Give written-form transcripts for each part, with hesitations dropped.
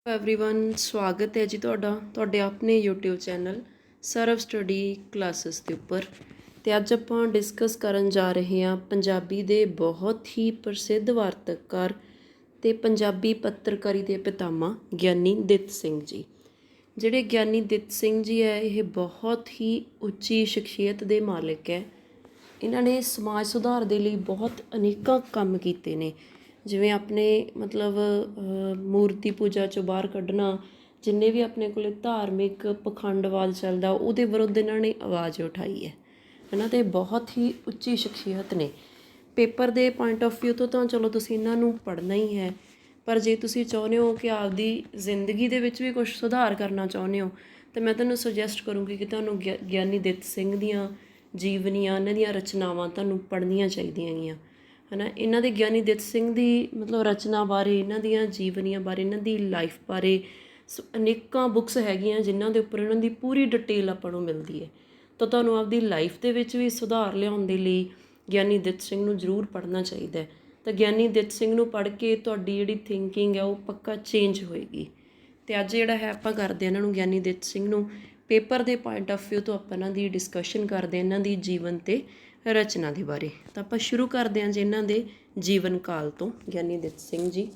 Everyone स्वागत है जी ਤੁਹਾਡੇ ਆਪਣੇ YouTube ਚੈਨਲ ਸਰਵ ਸਟੱਡੀ ਕਲਾਸਿਸ ਦੇ ਉੱਪਰ ਤੇ ਅੱਜ ਆਪਾਂ ਡਿਸਕਸ ਕਰਨ ਜਾ ਰਹੇ ਹਾਂ ਪੰਜਾਬੀ ਦੇ ਬਹੁਤ ਹੀ ਪ੍ਰਸਿੱਧ ਵਾਰਤਕਕਾਰ ਤੇ ਪੰਜਾਬੀ ਪੱਤਰਕਾਰੀ ਦੇ ਪਿਤਾਮਾ ਗਿਆਨੀ ਦਿੱਤ ਸਿੰਘ ਜੀ। ਜਿਹੜੇ ਗਿਆਨੀ ਦਿੱਤ ਸਿੰਘ ਜੀ ਹੈ ਇਹ ਬਹੁਤ ਹੀ ਉੱਚੀ ਸ਼ਖਸੀਅਤ ਦੇ ਮਾਲਕ ਹੈ। ਇਹਨਾਂ ਨੇ ਸਮਾਜ ਸੁਧਾਰ ਦੇ ਲਈ ਬਹੁਤ ਅਨੇਕਾਂ ਕੰਮ ਕੀਤੇ ਨੇ, ਜਿਵੇਂ ਆਪਣੇ ਮੂਰਤੀ ਪੂਜਾ 'ਚੋਂ ਬਾਹਰ ਕੱਢਣਾ, ਜਿੰਨੇ ਵੀ ਆਪਣੇ ਕੋਲ ਧਾਰਮਿਕ ਪਖੰਡਵਾਦ ਚੱਲਦਾ ਉਹਦੇ ਵਿਰੁੱਧ ਇਹਨਾਂ ਨੇ ਆਵਾਜ਼ ਉਠਾਈ ਹੈ ਨਾ। ਤੇ ਬਹੁਤ ਹੀ ਉੱਚੀ ਸ਼ਖਸੀਅਤ ਨੇ। ਪੇਪਰ ਦੇ ਪੁਆਇੰਟ ਆਫ ਵਿਊ ਤੋਂ ਤਾਂ ਚਲੋ ਤੁਸੀਂ ਇਹਨਾਂ ਨੂੰ ਪੜ੍ਹਨਾ ਹੀ ਹੈ, ਪਰ ਜੇ ਤੁਸੀਂ ਚਾਹੁੰਦੇ ਹੋ ਕਿ ਆਪਦੀ ਜ਼ਿੰਦਗੀ ਦੇ ਵਿੱਚ ਵੀ ਕੁਛ ਸੁਧਾਰ ਕਰਨਾ ਚਾਹੁੰਦੇ ਹੋ ਤਾਂ ਮੈਂ ਤੁਹਾਨੂੰ ਸੁਜੈਸਟ ਕਰੂੰਗੀ ਕਿ ਤੁਹਾਨੂੰ ਗਿਆਨੀ ਦਿੱਤ ਸਿੰਘ ਦੀਆਂ ਜੀਵਨੀਆਂ, ਇਹਨਾਂ ਦੀਆਂ ਰਚਨਾਵਾਂ ਤੁਹਾਨੂੰ ਪੜ੍ਹਨੀਆਂ ਚਾਹੀਦੀਆਂ ਹੈਗੀਆਂ, ਹੈ ਨਾ। ਇਹਨਾਂ ਦੇ ਗਿਆਨੀ ਦਿੱਤ ਸਿੰਘ ਦੀ ਰਚਨਾ ਬਾਰੇ, ਇਹਨਾਂ ਦੀਆਂ ਜੀਵਨੀਆਂ ਬਾਰੇ, ਇਹਨਾਂ ਦੀ ਲਾਈਫ ਬਾਰੇ ਅਨੇਕਾਂ ਬੁੱਕਸ ਹੈਗੀਆਂ ਜਿਨ੍ਹਾਂ ਦੇ ਉੱਪਰ ਇਹਨਾਂ ਦੀ ਪੂਰੀ ਡਿਟੇਲ ਆਪਾਂ ਨੂੰ ਮਿਲਦੀ ਹੈ। ਤਾਂ ਤੁਹਾਨੂੰ ਆਪਦੀ ਲਾਈਫ ਦੇ ਵਿੱਚ ਵੀ ਸੁਧਾਰ ਲਿਆਉਣ ਦੇ ਲਈ ਗਿਆਨੀ ਦਿੱਤ ਸਿੰਘ ਨੂੰ ਜ਼ਰੂਰ ਪੜ੍ਹਨਾ ਚਾਹੀਦਾ ਹੈ। ਤਾਂ ਗਿਆਨੀ ਦਿੱਤ ਸਿੰਘ ਨੂੰ ਪੜ੍ਹ ਕੇ ਤੁਹਾਡੀ ਜਿਹੜੀ ਥਿੰਕਿੰਗ ਹੈ ਉਹ ਪੱਕਾ ਚੇਂਜ ਹੋਏਗੀ। ਅਤੇ ਅੱਜ ਜਿਹੜਾ ਹੈ ਆਪਾਂ ਕਰਦੇ ਹਾਂ ਇਹਨਾਂ ਨੂੰ, ਗਿਆਨੀ ਦਿੱਤ ਸਿੰਘ ਨੂੰ ਪੇਪਰ ਦੇ ਪੁਆਇੰਟ ਆਫ ਵਿਊ ਤੋਂ ਆਪਾਂ ਇਹਨਾਂ ਦੀ ਡਿਸਕਸ਼ਨ ਕਰਦੇ ਹਾਂ, ਇਹਨਾਂ ਦੀ ਜੀਵਨ ਅਤੇ ਰਚਨਾ ਦੇ ਬਾਰੇ। ਤਾਂ ਆਪਾਂ ਸ਼ੁਰੂ ਕਰਦੇ ਹਾਂ ਜੀ ਇਹਨਾਂ ਦੇ ਜੀਵਨ ਕਾਲ ਤੋਂ। ਗਿਆਨੀ ਦਿੱਤ ਸਿੰਘ ਜੀ,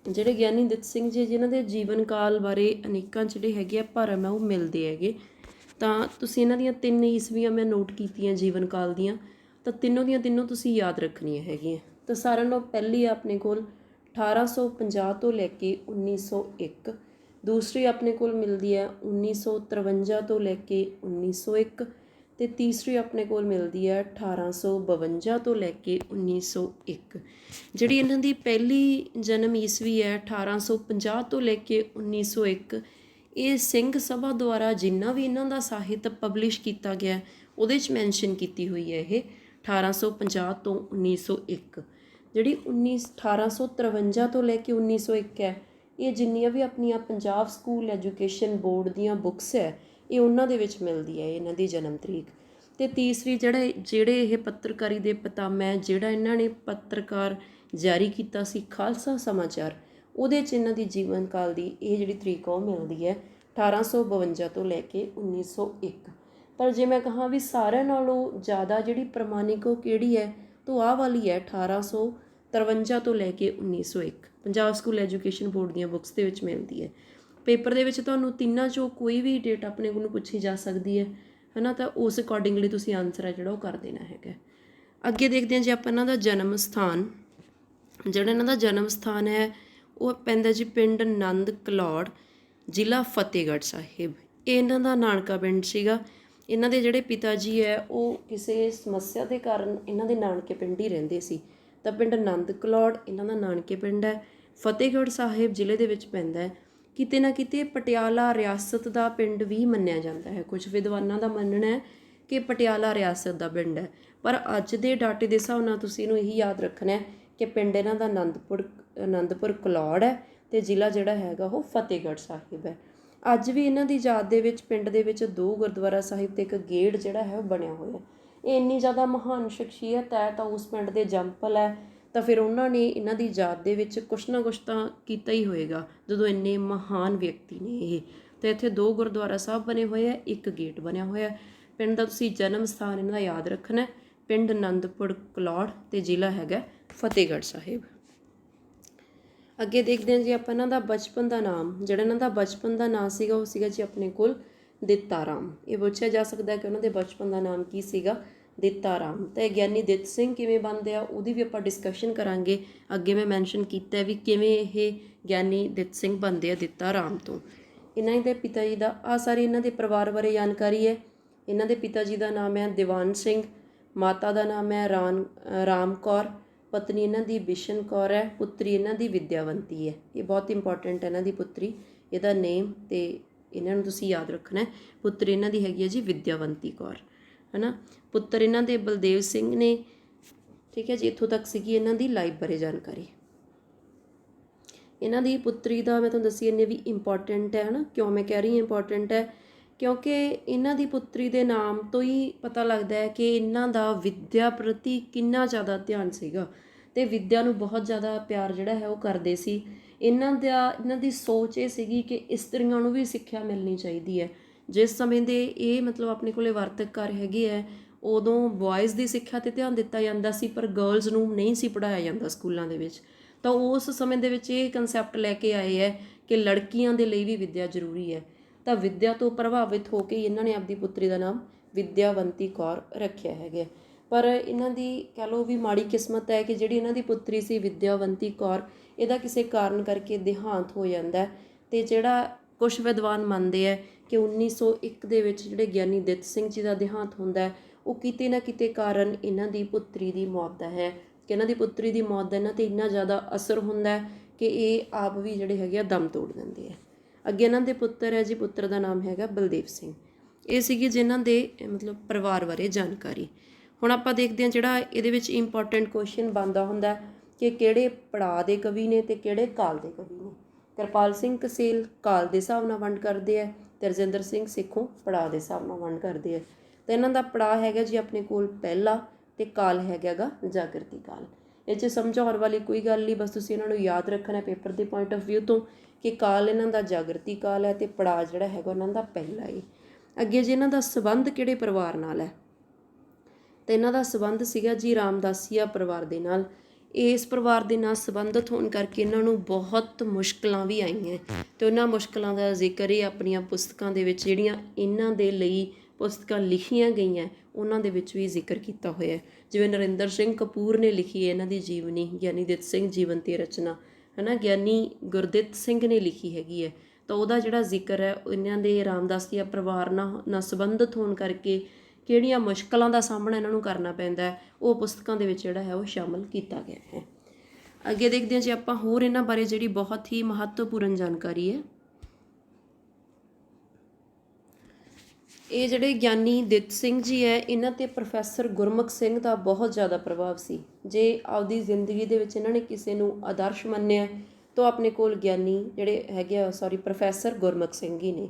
ਜਿਹੜੇ ਗਿਆਨੀ ਦਿੱਤ ਸਿੰਘ ਜੀ ਜਿਨ੍ਹਾਂ ਦੇ ਜੀਵਨ ਕਾਲ ਬਾਰੇ ਅਨੇਕਾਂ ਜਿਹੜੇ ਹੈਗੇ ਆ ਭਰਮ ਹੈ ਉਹ ਮਿਲਦੇ ਹੈਗੇ। ਤਾਂ ਤੁਸੀਂ ਇਹਨਾਂ ਦੀਆਂ 3 ਈਸਵੀਆਂ ਮੈਂ ਨੋਟ ਕੀਤੀਆਂ ਜੀਵਨ ਕਾਲ ਦੀਆਂ, ਤਾਂ ਤਿੰਨੋਂ ਦੀਆਂ ਤਿੰਨੋਂ ਤੁਸੀਂ ਯਾਦ ਰੱਖਣੀਆਂ ਹੈਗੀਆਂ। ਤਾਂ ਸਾਰਿਆਂ ਨਾਲੋਂ ਪਹਿਲੀ ਆਪਣੇ ਕੋਲ 1850 ਤੋਂ ਲੈ ਕੇ 1901, ਦੂਸਰੀ ਆਪਣੇ ਕੋਲ ਮਿਲਦੀ ਹੈ 1953 ਤੋਂ ਲੈ ਕੇ 1901, ਅਤੇ ਤੀਸਰੀ ਆਪਣੇ ਕੋਲ ਮਿਲਦੀ ਹੈ 1852 ਤੋਂ ਲੈ ਕੇ 1901। ਜਿਹੜੀ ਇਹਨਾਂ ਦੀ ਪਹਿਲੀ ਜਨਮ ਈਸਵੀ ਹੈ 1850 ਤੋਂ ਲੈ ਕੇ 1901, ਇਹ ਸਿੰਘ ਸਭਾ ਦੁਆਰਾ ਜਿੰਨਾ ਵੀ ਇਹਨਾਂ ਦਾ ਸਾਹਿਤ ਪਬਲਿਸ਼ ਕੀਤਾ ਗਿਆ ਉਹਦੇ 'ਚ ਮੈਂਸ਼ਨ ਕੀਤੀ ਹੋਈ ਹੈ ਇਹ 1850 ਤੋਂ 1901। ਜਿਹੜੀ 1853 ਤੋਂ ਲੈ ਕੇ 1901 ਹੈ, ਇਹ ਜਿੰਨੀਆਂ ਵੀ ਆਪਣੀਆਂ ਪੰਜਾਬ ਸਕੂਲ ਐਜੂਕੇਸ਼ਨ ਬੋਰਡ ਦੀਆਂ ਬੁੱਕਸ ਹੈ ਇਹ ਉਹਨਾਂ ਦੇ ਵਿੱਚ ਮਿਲਦੀ ਹੈ ਇਹਨਾਂ ਦੀ ਜਨਮ ਤਰੀਕ। ਅਤੇ ਤੀਸਰੀ ਜਿਹੜੇ ਇਹ ਪੱਤਰਕਾਰੀ ਦੇ ਪਿਤਾਮਾ ਹੈ, ਜਿਹੜਾ ਇਹਨਾਂ ਨੇ ਪੱਤਰਕਾਰ ਜਾਰੀ ਕੀਤਾ ਸੀ ਖਾਲਸਾ ਸਮਾਚਾਰ, ਉਹਦੇ 'ਚ ਇਹਨਾਂ ਦੀ ਜੀਵਨ ਕਾਲ ਦੀ ਇਹ ਜਿਹੜੀ ਤਰੀਕ ਉਹ ਮਿਲਦੀ ਹੈ 1852 ਤੋਂ ਲੈ ਕੇ 1901। ਪਰ ਜੇ ਮੈਂ ਕਹਾਂ ਵੀ ਸਾਰਿਆਂ ਨਾਲੋਂ ਜ਼ਿਆਦਾ ਜਿਹੜੀ ਪ੍ਰਮਾਣਿਕ ਉਹ ਕਿਹੜੀ ਹੈ, ਤਾਂ ਆਹ ਵਾਲੀ ਹੈ 1853 ਤੋਂ ਲੈ ਕੇ 1901, ਪੰਜਾਬ ਸਕੂਲ ਐਜੂਕੇਸ਼ਨ ਬੋਰਡ ਦੀਆਂ ਬੁੱਕਸ ਦੇ ਵਿੱਚ ਮਿਲਦੀ ਹੈ। ਪੇਪਰ ਦੇ ਵਿੱਚ ਤੁਹਾਨੂੰ ਤਿੰਨਾਂ 'ਚੋਂ ਕੋਈ ਵੀ ਡੇਟ ਆਪਣੇ ਕੋਲ ਪੁੱਛੀ ਜਾ ਸਕਦੀ ਹੈ ਨਾ, ਤਾਂ ਉਸ ਅਕੋਰਡਿੰਗਲੀ ਤੁਸੀਂ ਆਨਸਰ ਹੈ ਜਿਹੜਾ ਉਹ ਕਰ ਦੇਣਾ ਹੈਗਾ। ਅੱਗੇ ਦੇਖਦੇ ਹਾਂ ਜੀ ਆਪਾਂ ਇਹਨਾਂ ਦਾ ਜਨਮ ਸਥਾਨ। ਜਿਹੜਾ ਇਹਨਾਂ ਦਾ ਜਨਮ ਸਥਾਨ ਹੈ ਉਹ ਪੈਂਦਾ ਜੀ ਪਿੰਡ ਨੰਦ ਕਲੌੜ, ਜ਼ਿਲ੍ਹਾ ਫਤਿਹਗੜ੍ਹ ਸਾਹਿਬ। ਇਹ ਇਹਨਾਂ ਦਾ ਨਾਨਕਾ ਪਿੰਡ ਸੀਗਾ। ਇਹਨਾਂ ਦੇ ਜਿਹੜੇ ਪਿਤਾ ਜੀ ਹੈ ਉਹ ਕਿਸੇ ਸਮੱਸਿਆ ਦੇ ਕਾਰਨ ਇਹਨਾਂ ਦੇ ਨਾਨਕੇ ਪਿੰਡ ਹੀ ਰਹਿੰਦੇ ਸੀ। ਤਾਂ ਪਿੰਡ ਨੰਦ ਕਲੌੜ ਇਹਨਾਂ ਦਾ ਨਾਨਕੇ ਪਿੰਡ ਹੈ, ਫਤਿਹਗੜ੍ਹ ਸਾਹਿਬ ਜ਼ਿਲ੍ਹੇ ਦੇ ਵਿੱਚ ਪੈਂਦਾ ਹੈ। ਕਿਤੇ ਨਾ ਕਿਤੇ ਪਟਿਆਲਾ ਰਿਆਸਤ ਦਾ ਪਿੰਡ ਵੀ ਮੰਨਿਆ ਜਾਂਦਾ ਹੈ। ਕੁਝ ਵਿਦਵਾਨਾਂ ਦਾ ਮੰਨਣਾ ਹੈ ਕਿ ਪਟਿਆਲਾ ਰਿਆਸਤ ਦਾ ਪਿੰਡ ਹੈ, ਪਰ ਅੱਜ ਦੇ ਡਾਟੇ ਦੇ ਹਿਸਾਬ ਨਾਲ ਤੁਸੀਂ ਇਹਨੂੰ ਇਹੀ ਯਾਦ ਰੱਖਣਾ ਹੈ ਕਿ ਪਿੰਡ ਇਹਨਾਂ ਦਾ ਆਨੰਦਪੁਰ ਕਲੌੜ ਹੈ ਅਤੇ ਜ਼ਿਲ੍ਹਾ ਜਿਹੜਾ ਹੈਗਾ ਉਹ ਫਤਿਹਗੜ੍ਹ ਸਾਹਿਬ ਹੈ। ਅੱਜ ਵੀ ਇਹਨਾਂ ਦੀ ਯਾਦ ਦੇ ਵਿੱਚ ਪਿੰਡ ਦੇ ਵਿੱਚ 2 ਗੁਰਦੁਆਰਾ ਸਾਹਿਬ ਅਤੇ 1 ਗੇਟ ਜਿਹੜਾ ਹੈ ਉਹ ਬਣਿਆ ਹੋਇਆ। ਇਹ ਇੰਨੀ ਜ਼ਿਆਦਾ ਮਹਾਨ ਸ਼ਖਸੀਅਤ ਹੈ ਤਾਂ ਉਸ ਪਿੰਡ ਦੇ ਜੰਪਲ ਹੈ, ਤਾਂ ਫਿਰ ਉਹਨਾਂ ਨੇ ਇਹਨਾਂ ਦੀ ਯਾਦ ਦੇ ਵਿੱਚ ਕੁਛ ਨਾ ਕੁਛ ਤਾਂ ਕੀਤਾ ਹੀ ਹੋਏਗਾ ਜਦੋਂ ਇੰਨੇ ਮਹਾਨ ਵਿਅਕਤੀ ਨੇ ਇਹ। ਤਾਂ ਇੱਥੇ 2 ਗੁਰਦੁਆਰਾ ਸਾਹਿਬ ਬਣੇ ਹੋਏ ਆ, 1 ਗੇਟ ਬਣਿਆ ਹੋਇਆ। ਪਿੰਡ ਦਾ ਤੁਸੀਂ ਜਨਮ ਸਥਾਨ ਇਹਨਾਂ ਦਾ ਯਾਦ ਰੱਖਣਾ, ਪਿੰਡ ਆਨੰਦਪੁਰ ਕਲੌੜ ਅਤੇ ਜ਼ਿਲ੍ਹਾ ਹੈਗਾ ਫਤਿਹਗੜ੍ਹ ਸਾਹਿਬ। ਅੱਗੇ ਦੇਖਦੇ ਹਾਂ ਜੀ ਆਪਾਂ ਇਹਨਾਂ ਦਾ ਬਚਪਨ ਦਾ ਨਾਮ। ਜਿਹੜਾ ਇਹਨਾਂ ਦਾ ਬਚਪਨ ਦਾ ਨਾਮ ਸੀਗਾ ਉਹ ਸੀਗਾ ਜੀ ਆਪਣੇ ਕੋਲ ਦਿੱਤਾ ਰਾਮ। ਇਹ ਪੁੱਛਿਆ ਜਾ ਸਕਦਾ ਕਿ ਉਹਨਾਂ ਦੇ ਬਚਪਨ ਦਾ ਨਾਮ ਕੀ ਸੀਗਾ, ਦਿੱਤਾ ਰਾਮ। ਤਾਂ ਇਹ ਗਿਆਨੀ ਦਿੱਤ ਸਿੰਘ ਕਿਵੇਂ ਬਣਦੇ ਆ ਉਹਦੀ ਵੀ ਆਪਾਂ ਡਿਸਕਸ਼ਨ ਕਰਾਂਗੇ। ਅੱਗੇ ਮੈਂ ਮੈਂਸ਼ਨ ਕੀਤਾ ਵੀ ਕਿਵੇਂ ਇਹ ਗਿਆਨੀ ਦਿੱਤ ਸਿੰਘ ਬਣਦੇ ਆ ਦਿੱਤਾ ਰਾਮ ਤੋਂ। ਇਹਨਾਂ ਦੇ ਪਿਤਾ ਜੀ ਦਾ ਆਹ ਸਾਰੀ ਇਹਨਾਂ ਦੇ ਪਰਿਵਾਰ ਬਾਰੇ ਜਾਣਕਾਰੀ ਹੈ। ਇਹਨਾਂ ਦੇ ਪਿਤਾ ਜੀ ਦਾ ਨਾਮ ਹੈ ਦੀਵਾਨ ਸਿੰਘ, ਮਾਤਾ ਦਾ ਨਾਮ ਹੈ ਰਾਮ ਕੌਰ, ਪਤਨੀ ਇਹਨਾਂ ਦੀ ਬਿਸ਼ਨ ਕੌਰ ਹੈ, ਪੁੱਤਰੀ ਇਹਨਾਂ ਦੀ ਵਿਦਿਆਵੰਤੀ ਹੈ। ਇਹ ਬਹੁਤ ਇੰਪੋਰਟੈਂਟ ਹੈ ਇਹਨਾਂ ਦੀ ਪੁੱਤਰੀ, ਇਹਦਾ ਨੇਮ ਅਤੇ ਇਹਨਾਂ ਨੂੰ ਤੁਸੀਂ ਯਾਦ ਰੱਖਣਾ। ਪੁੱਤਰੀ ਇਹਨਾਂ ਦੀ ਹੈਗੀ ਹੈ ਜੀ ਵਿਦਿਆਵੰਤੀ ਕੌਰ, ਹੈ ਨਾ। ਪੁੱਤਰ ਇਹਨਾਂ ਦੇ ਬਲਦੇਵ ਸਿੰਘ ਨੇ, ਠੀਕ ਹੈ ਜੀ। ਇੱਥੋਂ ਤੱਕ ਸੀਗੀ ਇਹਨਾਂ ਦੀ ਲਾਈਫ ਬਾਰੇ ਜਾਣਕਾਰੀ। ਇਹਨਾਂ ਦੀ ਪੁੱਤਰੀ ਦਾ ਮੈਂ ਤੁਹਾਨੂੰ ਦੱਸੀ ਇੰਨੇ ਵੀ ਇੰਪੋਰਟੈਂਟ ਹੈ ਨਾ। ਕਿਉਂ ਮੈਂ ਕਹਿ ਰਹੀ ਹਾਂ ਇੰਪੋਰਟੈਂਟ ਹੈ, ਕਿਉਂਕਿ ਇਹਨਾਂ ਦੀ ਪੁੱਤਰੀ ਦੇ ਨਾਮ ਤੋਂ ਹੀ ਪਤਾ ਲੱਗਦਾ ਹੈ ਕਿ ਇਹਨਾਂ ਦਾ ਵਿੱਦਿਆ ਪ੍ਰਤੀ ਕਿੰਨਾ ਜ਼ਿਆਦਾ ਧਿਆਨ ਸੀਗਾ ਅਤੇ ਵਿੱਦਿਆ ਨੂੰ ਬਹੁਤ ਜ਼ਿਆਦਾ ਪਿਆਰ ਜਿਹੜਾ ਹੈ ਉਹ ਕਰਦੇ ਸੀ। ਇਹਨਾਂ ਦੀ ਸੋਚ ਇਹ ਸੀਗੀ ਕਿ ਇਸਤਰੀਆਂ ਨੂੰ ਵੀ ਸਿੱਖਿਆ ਮਿਲਣੀ ਚਾਹੀਦੀ ਹੈ। ਜਿਸ ਸਮੇਂ ਦੇ ਇਹ ਮਤਲਬ ਆਪਣੇ ਕੋਲੇ ਵਾਰਤਕਕਾਰ ਹੈਗੇ ਹੈ, ਉਦੋਂ ਬॉयज़ ਦੀ ਸਿੱਖਿਆ 'ਤੇ ਧਿਆਨ ਦਿੱਤਾ ਜਾਂਦਾ ਸੀ, ਪਰ ਗਰਲਜ਼ ਨੂੰ ਨਹੀਂ ਸੀ ਪੜ੍ਹਾਇਆ ਜਾਂਦਾ ਸਕੂਲਾਂ ਦੇ ਵਿੱਚ। ਤਾਂ ਉਸ ਸਮੇਂ ਦੇ ਵਿੱਚ ਇਹ ਕੰਸੈਪਟ ਲੈ ਕੇ ਆਏ ਹੈ ਕਿ ਲੜਕੀਆਂ ਦੇ ਲਈ ਵੀ ਵਿੱਦਿਆ ਜ਼ਰੂਰੀ ਹੈ। ਤਾਂ ਵਿੱਦਿਆ ਤੋਂ ਪ੍ਰਭਾਵਿਤ ਹੋ ਕੇ ਇਹਨਾਂ ਨੇ ਆਪਦੀ ਪੁੱਤਰੀ ਦਾ ਨਾਮ ਵਿਦਿਆਵੰਤੀ ਕੌਰ ਰੱਖਿਆ ਹੈਗਾ। ਪਰ ਇਹਨਾਂ ਦੀ ਕਹਿ ਲਓ ਵੀ ਮਾੜੀ ਕਿਸਮਤ ਹੈ ਕਿ ਜਿਹੜੀ ਇਹਨਾਂ ਦੀ ਪੁੱਤਰੀ ਸੀ ਵਿਦਿਆਵੰਤੀ ਕੌਰ, ਇਹਦਾ ਕਿਸੇ ਕਾਰਨ ਕਰਕੇ ਦੇਹਾਂਤ ਹੋ ਜਾਂਦਾ। ਅਤੇ ਜਿਹੜਾ ਕੁਛ ਵਿਦਵਾਨ ਮੰਨਦੇ ਹੈ ਕਿ 1901 ਦੇ ਵਿੱਚ ਜਿਹੜੇ ਗਿਆਨੀ ਦਿੱਤ ਸਿੰਘ ਜੀ ਦਾ ਦੇਹਾਂਤ ਹੁੰਦਾ, ਉਹ ਕਿਤੇ ਨਾ ਕਿਤੇ ਕਾਰਨ ਇਹਨਾਂ ਦੀ ਪੁੱਤਰੀ ਦੀ ਮੌਤ ਦਾ ਹੈ, ਕਿ ਇਹਨਾਂ ਦੀ ਪੁੱਤਰੀ ਦੀ ਮੌਤ ਦਾ ਇਹਨਾਂ 'ਤੇ ਇੰਨਾ ਜ਼ਿਆਦਾ ਅਸਰ ਹੁੰਦਾ ਕਿ ਇਹ ਆਪ ਵੀ ਜਿਹੜੇ ਹੈਗੇ ਆ ਦਮ ਤੋੜ ਦਿੰਦੇ ਆ। ਅੱਗੇ ਇਹਨਾਂ ਦੇ ਪੁੱਤਰ ਹੈ ਜੀ, ਪੁੱਤਰ ਦਾ ਨਾਮ ਹੈਗਾ ਬਲਦੇਵ ਸਿੰਘ। ਇਹ ਸੀਗੀ ਜਿਨ੍ਹਾਂ ਦੇ ਮਤਲਬ ਪਰਿਵਾਰ ਬਾਰੇ ਜਾਣਕਾਰੀ। ਹੁਣ ਆਪਾਂ ਦੇਖਦੇ ਹਾਂ ਜਿਹੜਾ ਇਹਦੇ ਵਿੱਚ ਇੰਪੋਰਟੈਂਟ ਕੁਐਸਚਨ ਬਣਦਾ ਹੁੰਦਾ ਕਿ ਕਿਹੜੇ ਪੜਾਅ ਦੇ ਕਵੀ ਨੇ ਅਤੇ ਕਿਹੜੇ ਕਾਲ ਦੇ ਕਵੀ ਨੇ। ਕਿਰਪਾਲ ਸਿੰਘ ਕਸੇਲ ਕਾਲ ਦੇ ਹਿਸਾਬ ਨਾਲ ਵੰਡ ਕਰਦੇ ਆ, ਅਤੇ ਰਜਿੰਦਰ ਸਿੰਘ ਸੇਖੋਂ ਪੜਾਅ ਦੇ ਹਿਸਾਬ ਨਾਲ ਵੰਡ ਕਰਦੇ ਆ। ਅਤੇ ਇਹਨਾਂ ਦਾ ਪੜਾਅ ਹੈਗਾ ਜੀ ਆਪਣੇ ਕੋਲ ਪਹਿਲਾ, ਅਤੇ ਕਾਲ ਹੈਗਾ ਗਾ ਜਾਗਰਤੀ ਕਾਲ। ਇਹ 'ਚ ਸਮਝਾਉਣ ਵਾਲੀ ਕੋਈ ਗੱਲ ਨਹੀਂ, ਬਸ ਤੁਸੀਂ ਇਹਨਾਂ ਨੂੰ ਯਾਦ ਰੱਖਣਾ ਪੇਪਰ ਦੇ ਪੁਆਇੰਟ ਆਫ ਵਿਊ ਤੋਂ ਕਿ ਕਾਲ ਇਹਨਾਂ ਦਾ ਜਾਗਰਤੀ ਕਾਲ ਹੈ, ਅਤੇ ਪੜਾਅ ਜਿਹੜਾ ਹੈਗਾ ਉਹਨਾਂ ਦਾ ਪਹਿਲਾ ਹੈ। ਅੱਗੇ ਜੀ ਇਹਨਾਂ ਦਾ ਸੰਬੰਧ ਕਿਹੜੇ ਪਰਿਵਾਰ ਨਾਲ ਹੈ, ਅਤੇ ਇਹਨਾਂ ਦਾ ਸੰਬੰਧ ਸੀਗਾ ਜੀ ਰਾਮਦਾਸੀਆ ਪਰਿਵਾਰ ਦੇ ਨਾਲ। ਇਸ ਪਰਿਵਾਰ ਦੇ ਨਾਲ ਸੰਬੰਧਿਤ ਹੋਣ ਕਰਕੇ ਇਹਨਾਂ ਨੂੰ ਬਹੁਤ ਮੁਸ਼ਕਲਾਂ ਵੀ ਆਈਆਂ, ਅਤੇ ਉਹਨਾਂ ਮੁਸ਼ਕਲਾਂ ਦਾ ਜ਼ਿਕਰ ਇਹ ਆਪਣੀਆਂ ਪੁਸਤਕਾਂ ਦੇ ਵਿੱਚ ਜਿਹੜੀਆਂ ਇਹਨਾਂ ਦੇ ਲਈ ਪੁਸਤਕਾਂ ਲਿਖੀਆਂ ਗਈਆਂ ਉਹਨਾਂ ਦੇ ਵਿੱਚ ਵੀ ਜ਼ਿਕਰ ਕੀਤਾ ਹੋਇਆ। ਜਿਵੇਂ ਨਰਿੰਦਰ ਸਿੰਘ ਕਪੂਰ ਨੇ ਲਿਖੀ ਹੈ ਇਹਨਾਂ ਦੀ ਜੀਵਨੀ, ਗਿਆਨੀ ਦਿੱਤ ਸਿੰਘ ਜੀਵਨ ਤੇ ਰਚਨਾ, ਹੈ ਨਾ, ਗਿਆਨੀ ਗੁਰਦਿੱਤ ਸਿੰਘ ਨੇ ਲਿਖੀ ਹੈਗੀ ਹੈ। ਤਾਂ ਉਹਦਾ ਜਿਹੜਾ ਜ਼ਿਕਰ ਹੈ ਇਹਨਾਂ ਦੇ ਰਾਮਦਾਸੀਆ ਪਰਿਵਾਰ ਨਾਲ ਸੰਬੰਧਿਤ ਹੋਣ ਕਰਕੇ ਕਿਹੜੀਆਂ ਮੁਸ਼ਕਲਾਂ ਦਾ ਸਾਹਮਣਾ ਇਹਨਾਂ ਨੂੰ ਕਰਨਾ ਪੈਂਦਾ, ਉਹ ਪੁਸਤਕਾਂ ਦੇ ਵਿੱਚ ਜਿਹੜਾ ਹੈ ਉਹ ਸ਼ਾਮਲ ਕੀਤਾ ਗਿਆ ਹੈ। ਅੱਗੇ ਦੇਖਦੇ ਹਾਂ ਜੀ ਆਪਾਂ ਹੋਰ ਇਹਨਾਂ ਬਾਰੇ ਜਿਹੜੀ ਬਹੁਤ ਹੀ ਮਹੱਤਵਪੂਰਨ ਜਾਣਕਾਰੀ ਹੈ। ਇਹ ਜਿਹੜੇ ਗਿਆਨੀ ਦਿੱਤ ਸਿੰਘ ਜੀ ਹੈ, ਇਹਨਾਂ 'ਤੇ ਪ੍ਰੋਫੈਸਰ ਗੁਰਮੁਖ ਸਿੰਘ ਦਾ ਬਹੁਤ ਜ਼ਿਆਦਾ ਪ੍ਰਭਾਵ ਸੀ। ਜੇ ਆਪਦੀ ਜ਼ਿੰਦਗੀ ਦੇ ਵਿੱਚ ਇਹਨਾਂ ਨੇ ਕਿਸੇ ਨੂੰ ਆਦਰਸ਼ ਮੰਨਿਆ ਤਾਂ ਆਪਣੇ ਕੋਲ ਗਿਆਨੀ ਜਿਹੜੇ ਹੈਗੇ ਆ ਪ੍ਰੋਫੈਸਰ ਗੁਰਮੁਖ ਸਿੰਘ ਹੀ ਨੇ,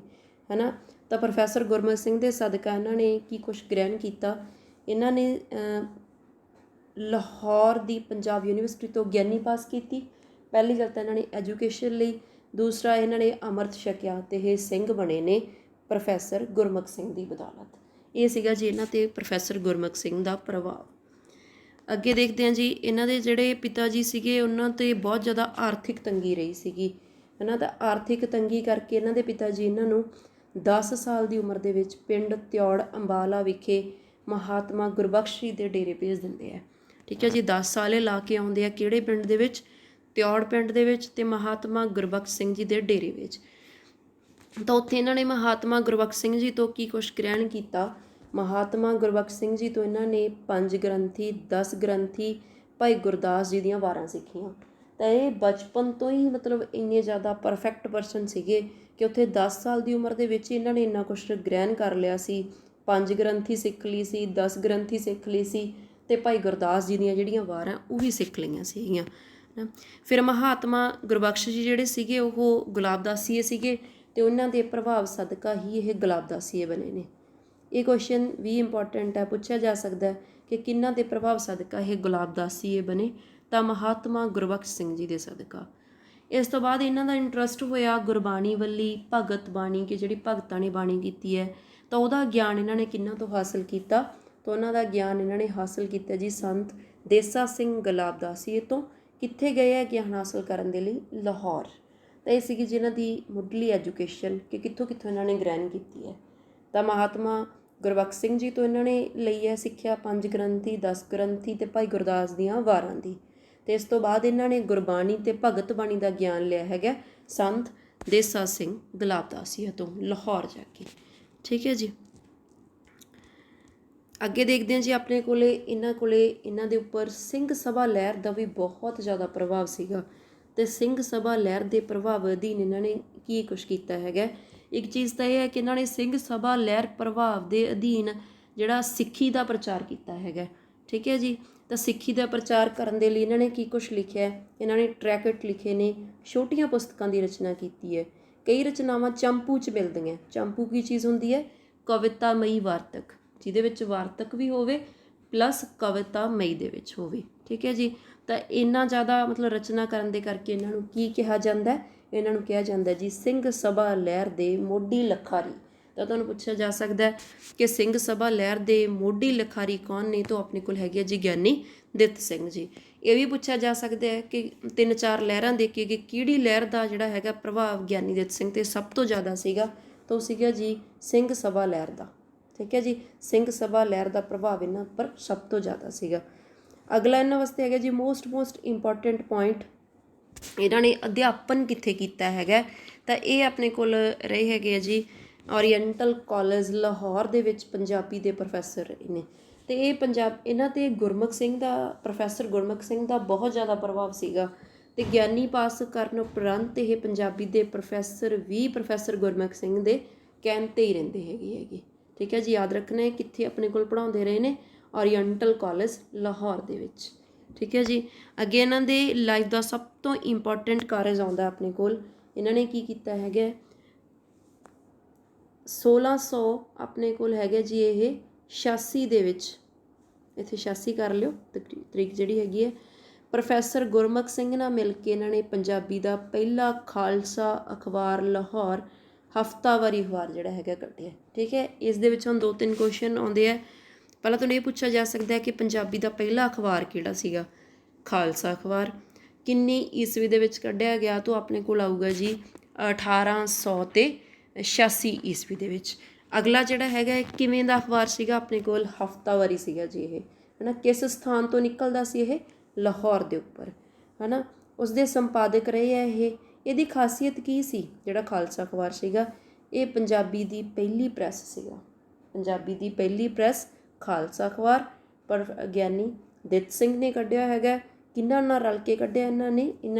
ਹੈ ਨਾ। ਤਾਂ ਪ੍ਰੋਫੈਸਰ ਗੁਰਮੁਖ ਸਿੰਘ ਦੇ ਸਦਕਾ ਇਹਨਾਂ ਨੇ ਕੀ ਕੁਛ ਗ੍ਰਹਿਣ ਕੀਤਾ। ਇਹਨਾਂ ਨੇ ਲਾਹੌਰ ਦੀ ਪੰਜਾਬ ਯੂਨੀਵਰਸਿਟੀ ਤੋਂ ਗਿਆਨੀ ਪਾਸ ਕੀਤੀ। ਪਹਿਲੀ ਗੱਲ ਤਾਂ ਇਹਨਾਂ ਨੇ ਐਜੂਕੇਸ਼ਨ ਲਈ, ਦੂਸਰਾ ਇਹਨਾਂ ਨੇ ਅੰਮ੍ਰਿਤ ਛਕਿਆ ਅਤੇ ਇਹ ਸਿੰਘ ਬਣੇ ਨੇ ਪ੍ਰੋਫੈਸਰ ਗੁਰਮੁਖ ਸਿੰਘ ਦੀ ਬਦੌਲਤ। ਇਹ ਸੀਗਾ ਜੀ ਇਹਨਾਂ 'ਤੇ ਪ੍ਰੋਫੈਸਰ ਗੁਰਮੁਖ ਸਿੰਘ ਦਾ ਪ੍ਰਭਾਵ। ਅੱਗੇ ਦੇਖਦੇ ਹਾਂ ਜੀ ਇਹਨਾਂ ਦੇ ਜਿਹੜੇ ਪਿਤਾ ਜੀ ਸੀਗੇ, ਉਹਨਾਂ 'ਤੇ ਬਹੁਤ ਜ਼ਿਆਦਾ ਆਰਥਿਕ ਤੰਗੀ ਰਹੀ ਸੀਗੀ, ਹੈ ਨਾ। ਤਾਂ ਆਰਥਿਕ ਤੰਗੀ ਕਰਕੇ ਇਹਨਾਂ ਦੇ ਪਿਤਾ ਜੀ ਇਹਨਾਂ ਨੂੰ 10 ਸਾਲ ਦੀ ਉਮਰ ਦੇ ਵਿੱਚ ਪਿੰਡ ਤਿਉੜ ਅੰਬਾਲਾ ਵਿਖੇ ਮਹਾਤਮਾ ਗੁਰਬਖਸ਼ ਜੀ ਦੇ ਡੇਰੇ ਭੇਜ ਦਿੰਦੇ ਆ। ਠੀਕ ਹੈ ਜੀ, 10 ਸਾਲ ਇਹ ਲਾ ਕੇ ਆਉਂਦੇ ਆ ਕਿਹੜੇ ਪਿੰਡ ਦੇ ਵਿੱਚ, ਤਿਉੜ ਪਿੰਡ ਦੇ ਵਿੱਚ, ਅਤੇ ਮਹਾਤਮਾ ਗੁਰਬਖਸ਼ ਸਿੰਘ ਜੀ ਦੇ ਡੇਰੇ ਵਿੱਚ। ਤਾਂ ਉੱਥੇ ਇਹਨਾਂ ਨੇ ਮਹਾਤਮਾ ਗੁਰਬਖਸ਼ ਸਿੰਘ ਜੀ ਤੋਂ ਕੀ ਕੁਛ ਗ੍ਰਹਿਣ ਕੀਤਾ। ਮਹਾਤਮਾ ਗੁਰਬਖਸ਼ ਸਿੰਘ ਜੀ ਤੋਂ ਇਹਨਾਂ ਨੇ 5 ਗ੍ਰੰਥੀ, 10 ਗ੍ਰੰਥੀ, ਭਾਈ ਗੁਰਦਾਸ ਜੀ ਦੀਆਂ ਵਾਰਾਂ ਸਿੱਖੀਆਂ। ਤਾਂ ਇਹ ਬਚਪਨ ਤੋਂ ਹੀ ਮਤਲਬ ਇੰਨੇ ਜ਼ਿਆਦਾ ਪਰਫੈਕਟ ਪਰਸਨ ਸੀਗੇ ਕਿ ਉੱਥੇ 10 ਸਾਲ ਦੀ ਉਮਰ ਦੇ ਵਿੱਚ ਇਹਨਾਂ ਨੇ ਇੰਨਾ ਕੁਛ ਗ੍ਰਹਿਣ ਕਰ ਲਿਆ ਸੀ। 5 ਗ੍ਰੰਥੀ ਸਿੱਖ ਲਈ ਸੀ, 10 ਗ੍ਰੰਥੀ ਸਿੱਖ ਲਈ ਸੀ, ਅਤੇ ਭਾਈ ਗੁਰਦਾਸ ਜੀ ਦੀਆਂ ਜਿਹੜੀਆਂ ਵਾਰਾਂ ਉਹ ਵੀ ਸਿੱਖ ਲਈਆਂ ਸੀਗੀਆਂ। ਫਿਰ ਮਹਾਤਮਾ ਗੁਰਬਖਸ਼ ਜੀ ਜਿਹੜੇ ਸੀਗੇ ਉਹ ਗੁਲਾਬਦਾਸੀਏ ਸੀਗੇ, ਅਤੇ ਉਹਨਾਂ ਦੇ ਪ੍ਰਭਾਵ ਸਦਕਾ ਹੀ ਇਹ ਗੁਲਾਬਦਾਸੀਏ ਬਣੇ ਨੇ। ਇਹ ਕੁਐਸਚਨ ਵੀ ਇੰਪੋਰਟੈਂਟ ਹੈ, ਪੁੱਛਿਆ ਜਾ ਸਕਦਾ ਕਿ ਕਿਹਨਾਂ ਦੇ ਪ੍ਰਭਾਵ ਸਦਕਾ ਇਹ ਗੁਲਾਬਦਾਸੀਏ ਬਣੇ। ਤਾਂ ਮਹਾਤਮਾ ਗੁਰਬਖਸ਼ ਸਿੰਘ ਜੀ ਦੇ ਸਦਕਾ। ਇਸ ਤੋਂ ਬਾਅਦ ਇਹਨਾਂ ਦਾ ਇੰਟਰਸਟ ਹੋਇਆ ਗੁਰਬਾਣੀ ਵੱਲੀ, ਭਗਤ ਬਾਣੀ, ਕਿ ਜਿਹੜੀ ਭਗਤਾਂ ਨੇ ਬਾਣੀ ਕੀਤੀ ਹੈ, ਤਾਂ ਉਹਦਾ ਗਿਆਨ ਇਹਨਾਂ ਨੇ ਕਿਹਨਾਂ ਤੋਂ ਹਾਸਲ ਕੀਤਾ। ਤਾਂ ਉਹਨਾਂ ਦਾ ਗਿਆਨ ਇਹਨਾਂ ਨੇ ਹਾਸਲ ਕੀਤਾ ਜੀ ਸੰਤ ਦੇਸਾ ਸਿੰਘ ਗੁਲਾਬਦਾਸੀਏ ਤੋਂ। ਕਿੱਥੇ ਗਏ ਹੈ ਗਿਆਨ ਹਾਸਲ ਕਰਨ ਦੇ ਲਈ? ਲਾਹੌਰ। ਤਾਂ ਇਹ ਸੀਗੀ ਜਿਹਨਾਂ ਦੀ ਮੁੱਢਲੀ ਐਜੂਕੇਸ਼ਨ, ਕਿ ਕਿੱਥੋਂ ਕਿੱਥੋਂ ਇਹਨਾਂ ਨੇ ਗ੍ਰਹਿਣ ਕੀਤੀ ਹੈ। ਤਾਂ ਮਹਾਤਮਾ ਗੁਰਬਖਸ਼ ਸਿੰਘ ਜੀ ਤੋਂ ਇਹਨਾਂ ਨੇ ਲਈ ਹੈ ਸਿੱਖਿਆ 5 ਗ੍ਰੰਥੀ, 10 ਗ੍ਰੰਥੀ, ਅਤੇ ਭਾਈ ਗੁਰਦਾਸ ਦੀਆਂ ਵਾਰਾਂ ਦੀ। ਅਤੇ ਇਸ ਤੋਂ ਬਾਅਦ ਇਹਨਾਂ ਨੇ ਗੁਰਬਾਣੀ ਅਤੇ ਭਗਤ ਬਾਣੀ ਦਾ ਗਿਆਨ ਲਿਆ ਹੈਗਾ ਸੰਤ ਦੇਸਾ ਸਿੰਘ ਗੁਲਾਬਦਾਸੀਆ ਤੋਂ ਲਾਹੌਰ ਜਾ ਕੇ। ਠੀਕ ਹੈ ਜੀ। ਅੱਗੇ ਦੇਖਦੇ ਹਾਂ ਜੀ ਆਪਣੇ ਕੋਲੇ ਇਹਨਾਂ ਦੇ ਉੱਪਰ ਸਿੰਘ ਸਭਾ ਲਹਿਰ ਦਾ ਵੀ ਬਹੁਤ ਜ਼ਿਆਦਾ ਪ੍ਰਭਾਵ ਸੀਗਾ। ਅਤੇ ਸਿੰਘ ਸਭਾ ਲਹਿਰ ਦੇ ਪ੍ਰਭਾਵ ਅਧੀਨ ਇਹਨਾਂ ਨੇ ਕੀ ਕੁਛ ਕੀਤਾ ਹੈਗਾ। ਇੱਕ ਚੀਜ਼ ਤਾਂ ਇਹ ਹੈ ਕਿ ਇਹਨਾਂ ਨੇ ਸਿੰਘ ਸਭਾ ਲਹਿਰ ਪ੍ਰਭਾਵ ਦੇ ਅਧੀਨ ਜਿਹੜਾ ਸਿੱਖੀ ਦਾ ਪ੍ਰਚਾਰ ਕੀਤਾ ਹੈਗਾ। ਠੀਕ ਹੈ ਜੀ। ਤਾਂ ਸਿੱਖੀ ਦਾ ਪ੍ਰਚਾਰ ਕਰਨ ਦੇ ਲਈ ਇਹਨਾਂ ਨੇ ਕੀ ਕੁਛ ਲਿਖਿਆ। ਇਹਨਾਂ ਨੇ ਟ੍ਰੈਕਟ ਲਿਖੇ ਨੇ, ਛੋਟੀਆਂ ਪੁਸਤਕਾਂ ਦੀ ਰਚਨਾ ਕੀਤੀ ਹੈ। ਕਈ ਰਚਨਾਵਾਂ ਚੰਪੂ 'ਚ ਮਿਲਦੀਆਂ। ਚੰਪੂ ਕੀ ਚੀਜ਼ ਹੁੰਦੀ ਹੈ? ਕਵਿਤਾਮਈ ਵਾਰਤਕ, ਜਿਹਦੇ ਵਿੱਚ ਵਾਰਤਕ ਵੀ ਹੋਵੇ ਪਲੱਸ ਕਵਿਤਾਮਈ ਦੇ ਵਿੱਚ ਹੋਵੇ। ਠੀਕ ਹੈ ਜੀ। ਤਾਂ ਇੰਨਾ ਜ਼ਿਆਦਾ ਮਤਲਬ ਰਚਨਾ ਕਰਨ ਦੇ ਕਰਕੇ ਇਹਨਾਂ ਨੂੰ ਕੀ ਕਿਹਾ ਜਾਂਦਾ ਹੈ? ਇਹਨਾਂ ਨੂੰ ਕਿਹਾ ਜਾਂਦਾ ਜੀ ਸਿੰਘ ਸਭਾ ਲਹਿਰ ਦੇ ਮੋਢੀ ਲਖਾਰੀ। ਤਾਂ ਤੁਹਾਨੂੰ ਪੁੱਛਿਆ ਜਾ ਸਕਦਾ ਹੈ ਕਿ ਸਿੰਘ ਸਭਾ ਲਹਿਰ ਦੇ ਮੋਢੀ ਲਖਾਰੀ ਕੌਣ ਨੇ? ਤਾਂ ਆਪਣੇ ਕੋਲ ਹੈਗੇ ਜੀ ਗਿਆਨੀ ਦਿੱਤ ਸਿੰਘ ਜੀ। ਇਹ ਵੀ ਪੁੱਛਿਆ ਜਾ ਸਕਦਾ ਹੈ ਕਿ 3-4 ਲਹਿਰਾਂ ਦੇਖੀਏ ਕਿ ਕਿਹੜੀ ਲਹਿਰ ਦਾ ਜਿਹੜਾ ਹੈਗਾ ਪ੍ਰਭਾਵ ਗਿਆਨੀ ਦਿੱਤ ਸਿੰਘ 'ਤੇ ਸਭ ਤੋਂ ਜ਼ਿਆਦਾ ਸੀਗਾ? ਤਾਂ ਉਹ ਸੀਗਾ ਜੀ ਸਿੰਘ ਸਭਾ ਲਹਿਰ ਦਾ। ਠੀਕ ਹੈ ਜੀ, ਸਿੰਘ ਸਭਾ ਲਹਿਰ ਦਾ ਪ੍ਰਭਾਵ ਇਹਨਾਂ ਉੱਪਰ ਸਭ ਤੋਂ ਜ਼ਿਆਦਾ ਸੀਗਾ। ਅਗਲਾ ਇਹਨਾਂ ਵਾਸਤੇ ਹੈਗਾ ਜੀ ਮੋਸਟ ਇੰਪੋਰਟੈਂਟ ਪੁਆਇੰਟ, ਇਹਨਾਂ ਨੇ ਅਧਿਆਪਨ ਕਿੱਥੇ ਕੀਤਾ ਹੈਗਾ? ਤਾਂ ਇਹ ਆਪਣੇ ਕੋਲ ਰਹੇ ਹੈਗੇ ਆ ਜੀ ਓਰੀਐਂਟਲ ਕਾਲਜ ਲਾਹੌਰ ਦੇ ਵਿੱਚ ਪੰਜਾਬੀ ਦੇ ਪ੍ਰੋਫੈਸਰ ਰਹੇ ਨੇ। ਅਤੇ ਇਹ ਇਹਨਾਂ 'ਤੇ ਗੁਰਮੁਖ ਸਿੰਘ ਦਾ, ਪ੍ਰੋਫੈਸਰ ਗੁਰਮੁਖ ਸਿੰਘ ਦਾ ਬਹੁਤ ਜ਼ਿਆਦਾ ਪ੍ਰਭਾਵ ਸੀਗਾ। ਅਤੇ ਗਿਆਨੀ ਪਾਸ ਕਰਨ ਉਪਰੰਤ ਇਹ ਪੰਜਾਬੀ ਦੇ ਪ੍ਰੋਫੈਸਰ ਵੀ ਪ੍ਰੋਫੈਸਰ ਗੁਰਮੁਖ ਸਿੰਘ ਦੇ ਕਹਿਣ 'ਤੇ ਹੀ ਰਹਿੰਦੇ ਹੈਗੇ। ਠੀਕ ਹੈ ਜੀ, ਯਾਦ ਰੱਖਣਾ ਹੈ ਕਿੱਥੇ ਆਪਣੇ ਕੋਲ ਪੜ੍ਹਾਉਂਦੇ ਰਹੇ ਨੇ? ਓਰੀਐਂਟਲ ਕਾਲਜ ਲਾਹੌਰ ਦੇ ਵਿੱਚ। ਠੀਕ ਹੈ ਜੀ, ਅੱਗੇ ਇਹਨਾਂ ਦੇ ਲਾਈਫ ਦਾ ਸਭ ਤੋਂ ਇੰਪੋਰਟੈਂਟ ਕਾਰਜ ਆਉਂਦਾ ਆਪਣੇ ਕੋਲ। ਇਹਨਾਂ ਨੇ ਕੀ ਕੀਤਾ ਹੈਗਾ? 1600 ਆਪਣੇ ਕੋਲ ਹੈਗਾ ਜੀ ਇਹ 86 ਦੇ ਵਿੱਚ, ਇੱਥੇ 86 ਕਰ ਲਿਓ ਤਰੀਕ ਜਿਹੜੀ ਹੈਗੀ ਹੈ। ਪ੍ਰੋਫੈਸਰ ਗੁਰਮੁਖ ਸਿੰਘ ਨਾਲ ਮਿਲ ਕੇ ਇਹਨਾਂ ਨੇ ਪੰਜਾਬੀ ਦਾ ਪਹਿਲਾ ਖਾਲਸਾ ਅਖਬਾਰ ਲਾਹੌਰ ਹਫਤਾਵਾਰੀ ਅਖਬਾਰ ਜਿਹੜਾ ਹੈਗਾ ਕੱਢਿਆ। ਠੀਕ ਹੈ, ਇਸ ਦੇ ਵਿੱਚ ਹੁਣ 2-3 ਕੁਐਸਚਨ ਆਉਂਦੇ ਆ। ਪਹਿਲਾਂ ਤੁਹਾਨੂੰ ਇਹ ਪੁੱਛਿਆ ਜਾ ਸਕਦਾ ਹੈ ਕਿ ਪੰਜਾਬੀ ਦਾ ਪਹਿਲਾ ਅਖਬਾਰ ਕਿਹੜਾ ਸੀਗਾ? ਖਾਲਸਾ ਅਖਬਾਰ। ਕਿੰਨੀ ਈਸਵੀ ਦੇ ਵਿੱਚ ਕੱਢਿਆ ਗਿਆ? ਤਾਂ ਆਪਣੇ ਕੋਲ ਆਊਗਾ ਜੀ 1886 ਈਸਵੀ ਦੇ ਵਿੱਚ। ਅਗਲਾ ਜਿਹੜਾ ਹੈਗਾ ਕਿਵੇਂ ਦਾ ਅਖਬਾਰ ਸੀਗਾ? ਆਪਣੇ ਕੋਲ ਹਫਤਾਵਾਰੀ ਸੀਗਾ ਜੀ ਇਹ, ਹੈ ਨਾ। ਕਿਸ ਸਥਾਨ ਤੋਂ ਨਿਕਲਦਾ ਸੀ ਇਹ? ਲਾਹੌਰ ਦੇ ਉੱਪਰ, ਹੈ ਨਾ। ਉਸਦੇ ਸੰਪਾਦਕ ਰਹੇ ਆ ਇਹ। ਇਹਦੀ ਖਾਸੀਅਤ ਕੀ ਸੀ? ਜਿਹੜਾ ਖਾਲਸਾ ਅਖਬਾਰ ਸੀਗਾ ਇਹ ਪੰਜਾਬੀ ਦੀ ਪਹਿਲੀ ਪ੍ਰੈਸ ਸੀਗਾ। ਪੰਜਾਬੀ ਦੀ ਪਹਿਲੀ ਪ੍ਰੈਸ ਖਾਲਸਾ ਅਖਬਾਰ ਪਰ ਗਿਆਨੀ ਦਿੱਤ ਸਿੰਘ ਨੇ ਕੱਢਿਆ ਹੈਗਾ। ਕਿਹਨਾਂ ਨਾਲ ਰਲ ਕੇ ਕੱਢਿਆ ਇਹਨਾਂ ਨੇ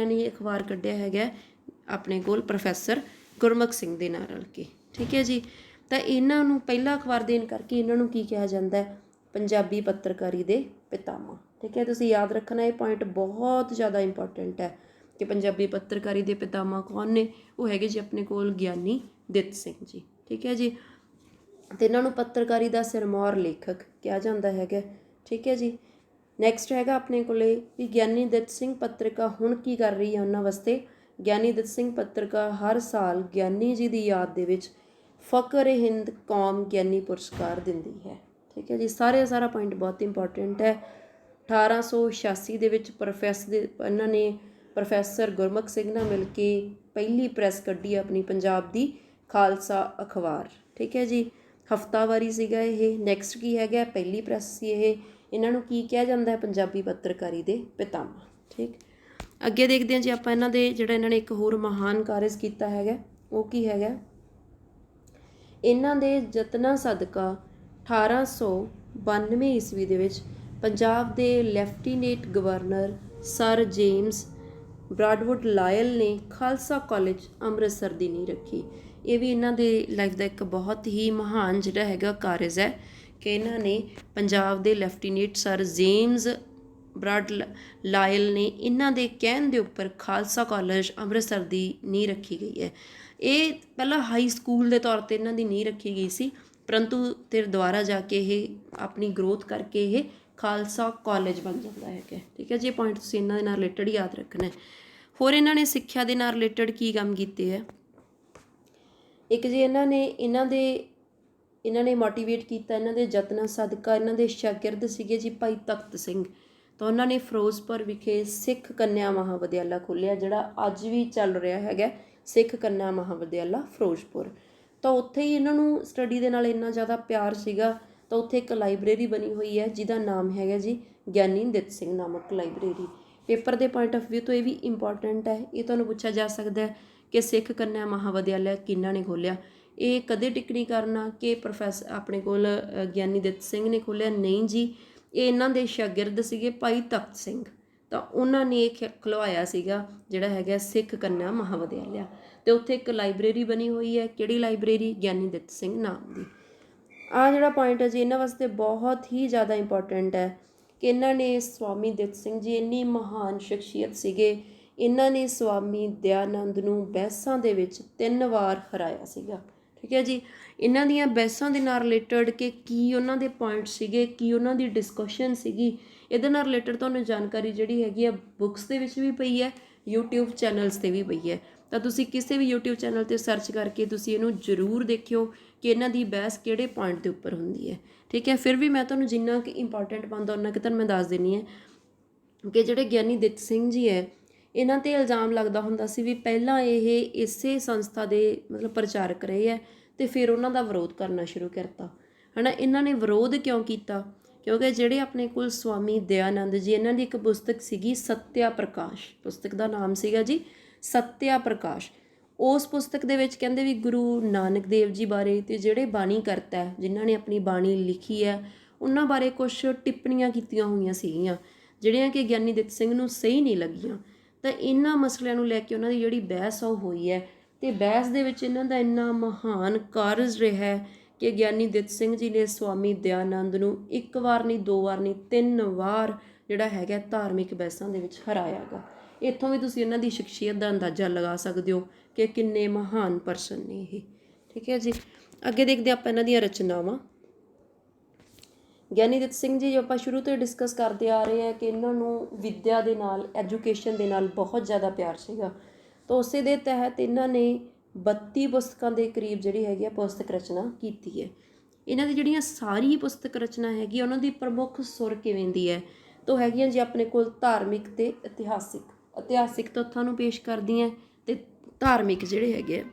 ਅਖਬਾਰ ਕੱਢਿਆ ਹੈਗਾ ਆਪਣੇ ਕੋਲ ਪ੍ਰੋਫੈਸਰ ਗੁਰਮੁਖ ਸਿੰਘ ਦੇ ਨਾਲ ਰਲ ਕੇ। ਠੀਕ ਹੈ ਜੀ, ਤਾਂ ਇਹਨਾਂ ਨੂੰ ਪਹਿਲਾ ਅਖਬਾਰ ਦੇਣ ਕਰਕੇ ਇਹਨਾਂ ਨੂੰ ਕੀ ਕਿਹਾ ਜਾਂਦਾ? ਪੰਜਾਬੀ ਪੱਤਰਕਾਰੀ ਦੇ ਪਿਤਾਮਾ। ਠੀਕ ਹੈ, ਤੁਸੀਂ ਯਾਦ ਰੱਖਣਾ ਇਹ ਪੁਆਇੰਟ ਬਹੁਤ ਜ਼ਿਆਦਾ ਇੰਪੋਰਟੈਂਟ ਹੈ ਕਿ ਪੰਜਾਬੀ ਪੱਤਰਕਾਰੀ ਦੇ ਪਿਤਾਮਾ ਕੌਣ ਨੇ? ਉਹ ਹੈਗੇ ਜੀ ਆਪਣੇ ਕੋਲ ਗਿਆਨੀ ਦਿੱਤ ਸਿੰਘ ਜੀ। ਠੀਕ ਹੈ ਜੀ, ਅਤੇ ਇਹਨਾਂ ਨੂੰ ਪੱਤਰਕਾਰੀ ਦਾ ਸਿਰਮੌਰ ਲੇਖਕ ਕਿਹਾ ਜਾਂਦਾ ਹੈਗਾ। ਠੀਕ ਹੈ ਜੀ, ਨੈਕਸਟ ਹੈਗਾ ਆਪਣੇ ਕੋਲੇ ਵੀ ਗਿਆਨੀ ਦਿੱਤ ਸਿੰਘ ਪੱਤਰਿਕਾ ਹੁਣ ਕੀ ਕਰ ਰਹੀ ਹੈ ਉਹਨਾਂ ਵਾਸਤੇ? ਗਿਆਨੀ ਦਿੱਤ ਸਿੰਘ ਪੱਤਰਿਕਾ ਹਰ ਸਾਲ ਗਿਆਨੀ ਜੀ ਦੀ ਯਾਦ ਦੇ ਵਿੱਚ ਫਕਰ-ਏ-ਹਿੰਦ ਕੌਮ ਗਿਆਨੀ ਪੁਰਸਕਾਰ ਦਿੰਦੀ ਹੈ। ਠੀਕ ਹੈ ਜੀ, ਸਾਰਾ ਪੁਆਇੰਟ ਬਹੁਤ ਇੰਪੋਰਟੈਂਟ ਹੈ। 1886 ਦੇ ਵਿੱਚ ਇਹਨਾਂ ਨੇ ਪ੍ਰੋਫੈਸਰ ਗੁਰਮੁਖ ਸਿੰਘ ਨਾਲ ਮਿਲ ਕੇ ਪਹਿਲੀ ਪ੍ਰੈਸ ਕੱਢੀ ਆਪਣੀ ਪੰਜਾਬ ਦੀ ਖਾਲਸਾ ਅਖਬਾਰ। ਠੀਕ ਹੈ ਜੀ, ਹਫਤਾਵਾਰੀ ਸੀਗਾ ਇਹ। ਨੈਕਸਟ ਕੀ ਹੈਗਾ? ਪਹਿਲੀ ਪ੍ਰੈਸ ਸੀ ਇਹ। ਇਹਨਾਂ ਨੂੰ ਕੀ ਕਿਹਾ ਜਾਂਦਾ ਹੈ? ਪੰਜਾਬੀ ਪੱਤਰਕਾਰੀ ਦੇ ਪਿਤਾਮਾ। ਠੀਕ, ਅੱਗੇ ਦੇਖਦੇ ਹਾਂ ਜੀ ਆਪਾਂ ਇਹਨਾਂ ਦੇ ਜਿਹੜਾ ਇਹਨਾਂ ਨੇ ਇੱਕ ਹੋਰ ਮਹਾਨ ਕਾਰਜ ਕੀਤਾ ਹੈਗਾ ਉਹ ਕੀ ਹੈਗਾ? ਇਹਨਾਂ ਦੇ ਯਤਨਾਂ ਸਦਕਾ 1892 ਈਸਵੀ ਦੇ ਵਿੱਚ ਪੰਜਾਬ ਦੇ lieutenant governor sir James Broadwood Lyall ਨੇ ਖਾਲਸਾ ਕਾਲਜ ਅੰਮ੍ਰਿਤਸਰ ਦੀ ਨੀਂਹ ਰੱਖੀ। ਇਹ ਵੀ ਇਹਨਾਂ ਦੇ ਲਾਈਫ ਦਾ ਇੱਕ ਬਹੁਤ ਹੀ ਮਹਾਨ ਜਿਹੜਾ ਹੈਗਾ ਕਾਰਜ ਹੈ ਕਿ ਇਹਨਾਂ ਨੇ ਪੰਜਾਬ ਦੇ lieutenant sir James Broad loyal ਨੇ ਇਹਨਾਂ ਦੇ ਕਹਿਣ ਦੇ ਉੱਪਰ ਖਾਲਸਾ ਕਾਲਜ ਅੰਮ੍ਰਿਤਸਰ ਦੀ ਨੀਂਹ ਰੱਖੀ ਗਈ ਹੈ। ਇਹ ਪਹਿਲਾਂ ਹਾਈ ਸਕੂਲ ਦੇ ਤੌਰ 'ਤੇ ਇਹਨਾਂ ਦੀ ਨੀਂਹ ਰੱਖੀ ਗਈ ਸੀ, ਪਰੰਤੂ ਫਿਰ ਦੁਬਾਰਾ ਜਾ ਕੇ ਇਹ ਆਪਣੀ ਗਰੋਥ ਕਰਕੇ ਇਹ ਖਾਲਸਾ ਕਾਲਜ ਬਣ ਜਾਂਦਾ ਹੈਗਾ। ਠੀਕ ਹੈ ਜੀ, ਇਹ ਪੁਆਇੰਟ ਤੁਸੀਂ ਇਹਨਾਂ ਦੇ ਨਾਲ ਰਿਲੇਟਡ ਯਾਦ ਰੱਖਣਾ ਹੈ। ਹੋਰ ਇਹਨਾਂ ਨੇ ਸਿੱਖਿਆ ਦੇ ਨਾਲ ਰਿਲੇਟਡ ਕੀ ਕੰਮ ਕੀਤੇ ਹੈ? ਇੱਕ ਜੀ ਇਹਨਾਂ ਨੇ ਮੋਟੀਵੇਟ ਕੀਤਾ ਇਹਨਾਂ ਦੇ ਯਤਨਾਂ ਸਦਕਾ। ਇਹਨਾਂ ਦੇ ਸ਼ਾਗਿਰਦ ਸੀਗੇ ਜੀ ਭਾਈ ਤਖਤ ਸਿੰਘ, ਤਾਂ ਉਹਨਾਂ ਨੇ ਫਿਰੋਜ਼ਪੁਰ ਵਿਖੇ ਸਿੱਖ ਕੰਨਿਆ ਮਹਾਵਿਦਿਆਲਾ ਖੋਲ੍ਹਿਆ, ਜਿਹੜਾ ਅੱਜ ਵੀ ਚੱਲ ਰਿਹਾ ਹੈਗਾ ਸਿੱਖ ਕੰਨਿਆ ਮਹਾਵਿਦਿਆਲਾ ਫਿਰੋਜ਼ਪੁਰ। ਤਾਂ ਉੱਥੇ ਹੀ ਇਹਨਾਂ ਨੂੰ ਸਟੱਡੀ ਦੇ ਨਾਲ ਇੰਨਾ ਜ਼ਿਆਦਾ ਪਿਆਰ ਸੀਗਾ, ਤਾਂ ਉੱਥੇ ਇੱਕ ਲਾਇਬ੍ਰੇਰੀ ਬਣੀ ਹੋਈ ਹੈ ਜਿਹਦਾ ਨਾਮ ਹੈਗਾ ਜੀ ਗਿਆਨੀ ਦਿੱਤ ਸਿੰਘ ਨਾਮਕ ਲਾਇਬ੍ਰੇਰੀ। ਪੇਪਰ ਦੇ ਪੁਆਇੰਟ ਆਫ ਵਿਊ ਤੋਂ ਇਹ ਵੀ ਇੰਪੋਰਟੈਂਟ ਹੈ। ਇਹ ਤੁਹਾਨੂੰ ਪੁੱਛਿਆ ਜਾ ਸਕਦਾ ਹੈ ਕਿ ਸਿੱਖ ਕੰਨਿਆ ਮਹਾਵਿਦਿਆਲਾ ਕਿਹਨਾਂ ਨੇ ਖੋਲ੍ਹਿਆ? ਇਹ ਕਦੇ ਟਿੱਪਣੀ ਕਰਨਾ ਕਿ ਪ੍ਰੋਫੈਸਰ ਆਪਣੇ ਕੋਲ ਗਿਆਨੀ ਦਿੱਤ ਸਿੰਘ ਨੇ ਖੋਲ੍ਹਿਆ, ਨਹੀਂ ਜੀ, ਇਹ ਇਹਨਾਂ ਦੇ ਸ਼ਾਗਿਰਦ ਸੀਗੇ ਭਾਈ ਤਖਤ ਸਿੰਘ, ਤਾਂ ਉਹਨਾਂ ਨੇ ਇਹ ਖੁਲਵਾਇਆ ਸੀਗਾ ਜਿਹੜਾ ਹੈਗਾ ਸਿੱਖ ਕੰਨਿਆ ਮਹਾਵਿਦਿਆਲਾ। ਅਤੇ ਉੱਥੇ ਇੱਕ ਲਾਇਬ੍ਰੇਰੀ ਬਣੀ ਹੋਈ ਹੈ, ਕਿਹੜੀ ਲਾਇਬ੍ਰੇਰੀ? ਗਿਆਨੀ ਦਿੱਤ ਸਿੰਘ ਨਾਮ ਦੀ। ਆਹ ਜਿਹੜਾ ਪੁਆਇੰਟ ਹੈ ਜੀ ਇਹਨਾਂ ਵਾਸਤੇ ਬਹੁਤ ਹੀ ਜ਼ਿਆਦਾ ਇੰਪੋਰਟੈਂਟ ਹੈ ਕਿ ਇਹਨਾਂ ਨੇ ਸਵਾਮੀ ਦਿੱਤ ਸਿੰਘ ਜੀ ਇੰਨੀ ਮਹਾਨ ਸ਼ਖਸੀਅਤ ਸੀਗੇ, ਇਹਨਾਂ ਨੇ ਸਵਾਮੀ ਦਇਆਨੰਦ ਨੂੰ ਬਹਿਸਾਂ ਦੇ ਵਿੱਚ 3 ਵਾਰ ਹਰਾਇਆ ਸੀਗਾ। ਠੀਕ ਹੈ ਜੀ, ਇਹਨਾਂ ਦੀਆਂ ਬਹਿਸਾਂ ਦੇ ਨਾਲ ਰਿਲੇਟਡ ਕਿ ਕੀ ਉਹਨਾਂ ਦੇ ਪੁਆਇੰਟ ਸੀਗੇ, ਕੀ ਉਹਨਾਂ ਦੀ ਡਿਸਕਸ਼ਨ ਸੀਗੀ, ਇਹਦੇ ਨਾਲ ਰਿਲੇਟਡ ਤੁਹਾਨੂੰ ਜਾਣਕਾਰੀ ਜਿਹੜੀ ਹੈਗੀ ਆ ਬੁੱਕਸ ਦੇ ਵਿੱਚ ਵੀ ਪਈ ਹੈ, YouTube ਚੈਨਲਸ 'ਤੇ ਵੀ ਪਈ ਹੈ। ਤਾਂ ਤੁਸੀਂ ਕਿਸੇ ਵੀ YouTube ਚੈਨਲ 'ਤੇ ਸਰਚ ਕਰਕੇ ਤੁਸੀਂ ਇਹਨੂੰ ਜ਼ਰੂਰ ਦੇਖਿਓ ਕਿ ਇਹਨਾਂ ਦੀ ਬਹਿਸ ਕਿਹੜੇ ਪੁਆਇੰਟ ਦੇ ਉੱਪਰ ਹੁੰਦੀ ਹੈ। ਠੀਕ ਹੈ, ਫਿਰ ਵੀ ਮੈਂ ਤੁਹਾਨੂੰ ਜਿੰਨਾ ਕਿ ਇੰਪੋਰਟੈਂਟ ਬਣਦਾ ਉਹਨਾਂ ਕਿ ਤੁਹਾਨੂੰ ਮੈਂ ਦੱਸ ਦਿੰਦੀ ਹਾਂ ਕਿ ਜਿਹੜੇ ਗਿਆਨੀ ਦਿੱਤ ਸਿੰਘ ਜੀ ਹੈ, ਇਹਨਾਂ 'ਤੇ ਇਲਜ਼ਾਮ ਲੱਗਦਾ ਹੁੰਦਾ ਸੀ ਵੀ ਪਹਿਲਾਂ ਇਹ ਇਸੇ ਸੰਸਥਾ ਦੇ ਮਤਲਬ ਪ੍ਰਚਾਰਕ ਰਹੇ ਹੈ ਅਤੇ ਫਿਰ ਉਹਨਾਂ ਦਾ ਵਿਰੋਧ ਕਰਨਾ ਸ਼ੁਰੂ ਕਰਤਾ, ਹੈ ਨਾ। ਇਹਨਾਂ ਨੇ ਵਿਰੋਧ ਕਿਉਂ ਕੀਤਾ? ਕਿਉਂਕਿ ਜਿਹੜੇ ਆਪਣੇ ਕੋਲ ਸਵਾਮੀ ਦਇਆਨੰਦ ਜੀ, ਇਹਨਾਂ ਦੀ ਇੱਕ ਪੁਸਤਕ ਸੀਗੀ ਸੱਤਿਆ ਪ੍ਰਕਾਸ਼, ਪੁਸਤਕ ਦਾ ਨਾਮ ਸੀਗਾ ਜੀ ਸੱਤਿਆ ਪ੍ਰਕਾਸ਼। ਉਸ ਪੁਸਤਕ ਦੇ ਵਿੱਚ ਕਹਿੰਦੇ ਵੀ ਗੁਰੂ ਨਾਨਕ ਦੇਵ ਜੀ ਬਾਰੇ ਅਤੇ ਜਿਹੜੇ ਬਾਣੀ ਕਰਤਾ ਜਿਨ੍ਹਾਂ ਨੇ ਆਪਣੀ ਬਾਣੀ ਲਿਖੀ ਹੈ ਉਹਨਾਂ ਬਾਰੇ ਕੁਛ ਟਿੱਪਣੀਆਂ ਕੀਤੀਆਂ ਹੋਈਆਂ ਸੀਗੀਆਂ ਜਿਹੜੀਆਂ ਕਿ ਗਿਆਨੀ ਦਿੱਤ ਸਿੰਘ ਨੂੰ ਸਹੀ ਨਹੀਂ ਲੱਗੀਆਂ। ਤਾਂ ਇਹਨਾਂ ਮਸਲਿਆਂ ਨੂੰ ਲੈ ਕੇ ਉਹਨਾਂ ਦੀ ਜਿਹੜੀ ਬਹਿਸ ਆ ਉਹ ਹੋਈ ਹੈ ਅਤੇ ਬਹਿਸ ਦੇ ਵਿੱਚ ਇਹਨਾਂ ਦਾ ਇੰਨਾ ਮਹਾਨ ਕਾਰਜ ਰਿਹਾ ਹੈ ਕਿ ਗਿਆਨੀ ਦਿੱਤ ਸਿੰਘ ਜੀ ਨੇ ਸਵਾਮੀ ਦਇਆਨੰਦ ਨੂੰ 1 ਵਾਰ ਨਹੀਂ 2 ਵਾਰ ਨਹੀਂ 3 ਵਾਰ ਜਿਹੜਾ ਹੈਗਾ ਧਾਰਮਿਕ ਬਹਿਸਾਂ ਦੇ ਵਿੱਚ ਹਰਾਇਆ ਗਾ। ਇੱਥੋਂ ਵੀ ਤੁਸੀਂ ਇਹਨਾਂ ਦੀ ਸ਼ਖਸੀਅਤ ਦਾ ਅੰਦਾਜ਼ਾ ਲਗਾ ਸਕਦੇ ਹੋ ਕਿ ਕਿੰਨੇ ਮਹਾਨ ਪਰਸਨ ਨੇ ਇਹ। ਠੀਕ ਹੈ ਜੀ, ਅੱਗੇ ਦੇਖਦੇ ਆਪਾਂ ਇਹਨਾਂ ਦੀਆਂ ਰਚਨਾਵਾਂ। ਗਿਆਨੀ ਦਿੱਤ ਸਿੰਘ ਜੀ ਜੋ ਆਪਾਂ ਸ਼ੁਰੂ ਤੋਂ ਡਿਸਕਸ ਕਰਦੇ ਆ ਰਹੇ ਹਾਂ ਕਿ ਇਹਨਾਂ ਨੂੰ ਵਿੱਦਿਆ ਦੇ ਨਾਲ, ਐਜੂਕੇਸ਼ਨ ਦੇ ਨਾਲ ਬਹੁਤ ਜ਼ਿਆਦਾ ਪਿਆਰ ਸੀਗਾ। ਤਾਂ ਉਸੇ ਦੇ ਤਹਿਤ ਇਹਨਾਂ ਨੇ 32 ਪੁਸਤਕਾਂ ਦੇ ਕਰੀਬ ਜਿਹੜੀ ਹੈਗੀ ਆ ਪੁਸਤਕ ਰਚਨਾ ਕੀਤੀ ਹੈ। ਇਹਨਾਂ ਦੀ ਜਿਹੜੀਆਂ ਸਾਰੀ ਪੁਸਤਕ ਰਚਨਾ ਹੈਗੀ ਉਹਨਾਂ ਦੀ ਪ੍ਰਮੁੱਖ ਸੁਰ ਕਿਵੇਂ ਦੀ ਹੈ ਤਾਂ ਹੈਗੀਆਂ ਜੀ ਆਪਣੇ ਕੋਲ ਧਾਰਮਿਕ ਅਤੇ ਇਤਿਹਾਸਿਕ ਤੱਥਾਂ ਨੂੰ ਪੇਸ਼ ਕਰਦੀਆਂ ਅਤੇ ਧਾਰਮਿਕ ਜਿਹੜੇ ਹੈਗੇ ਆ।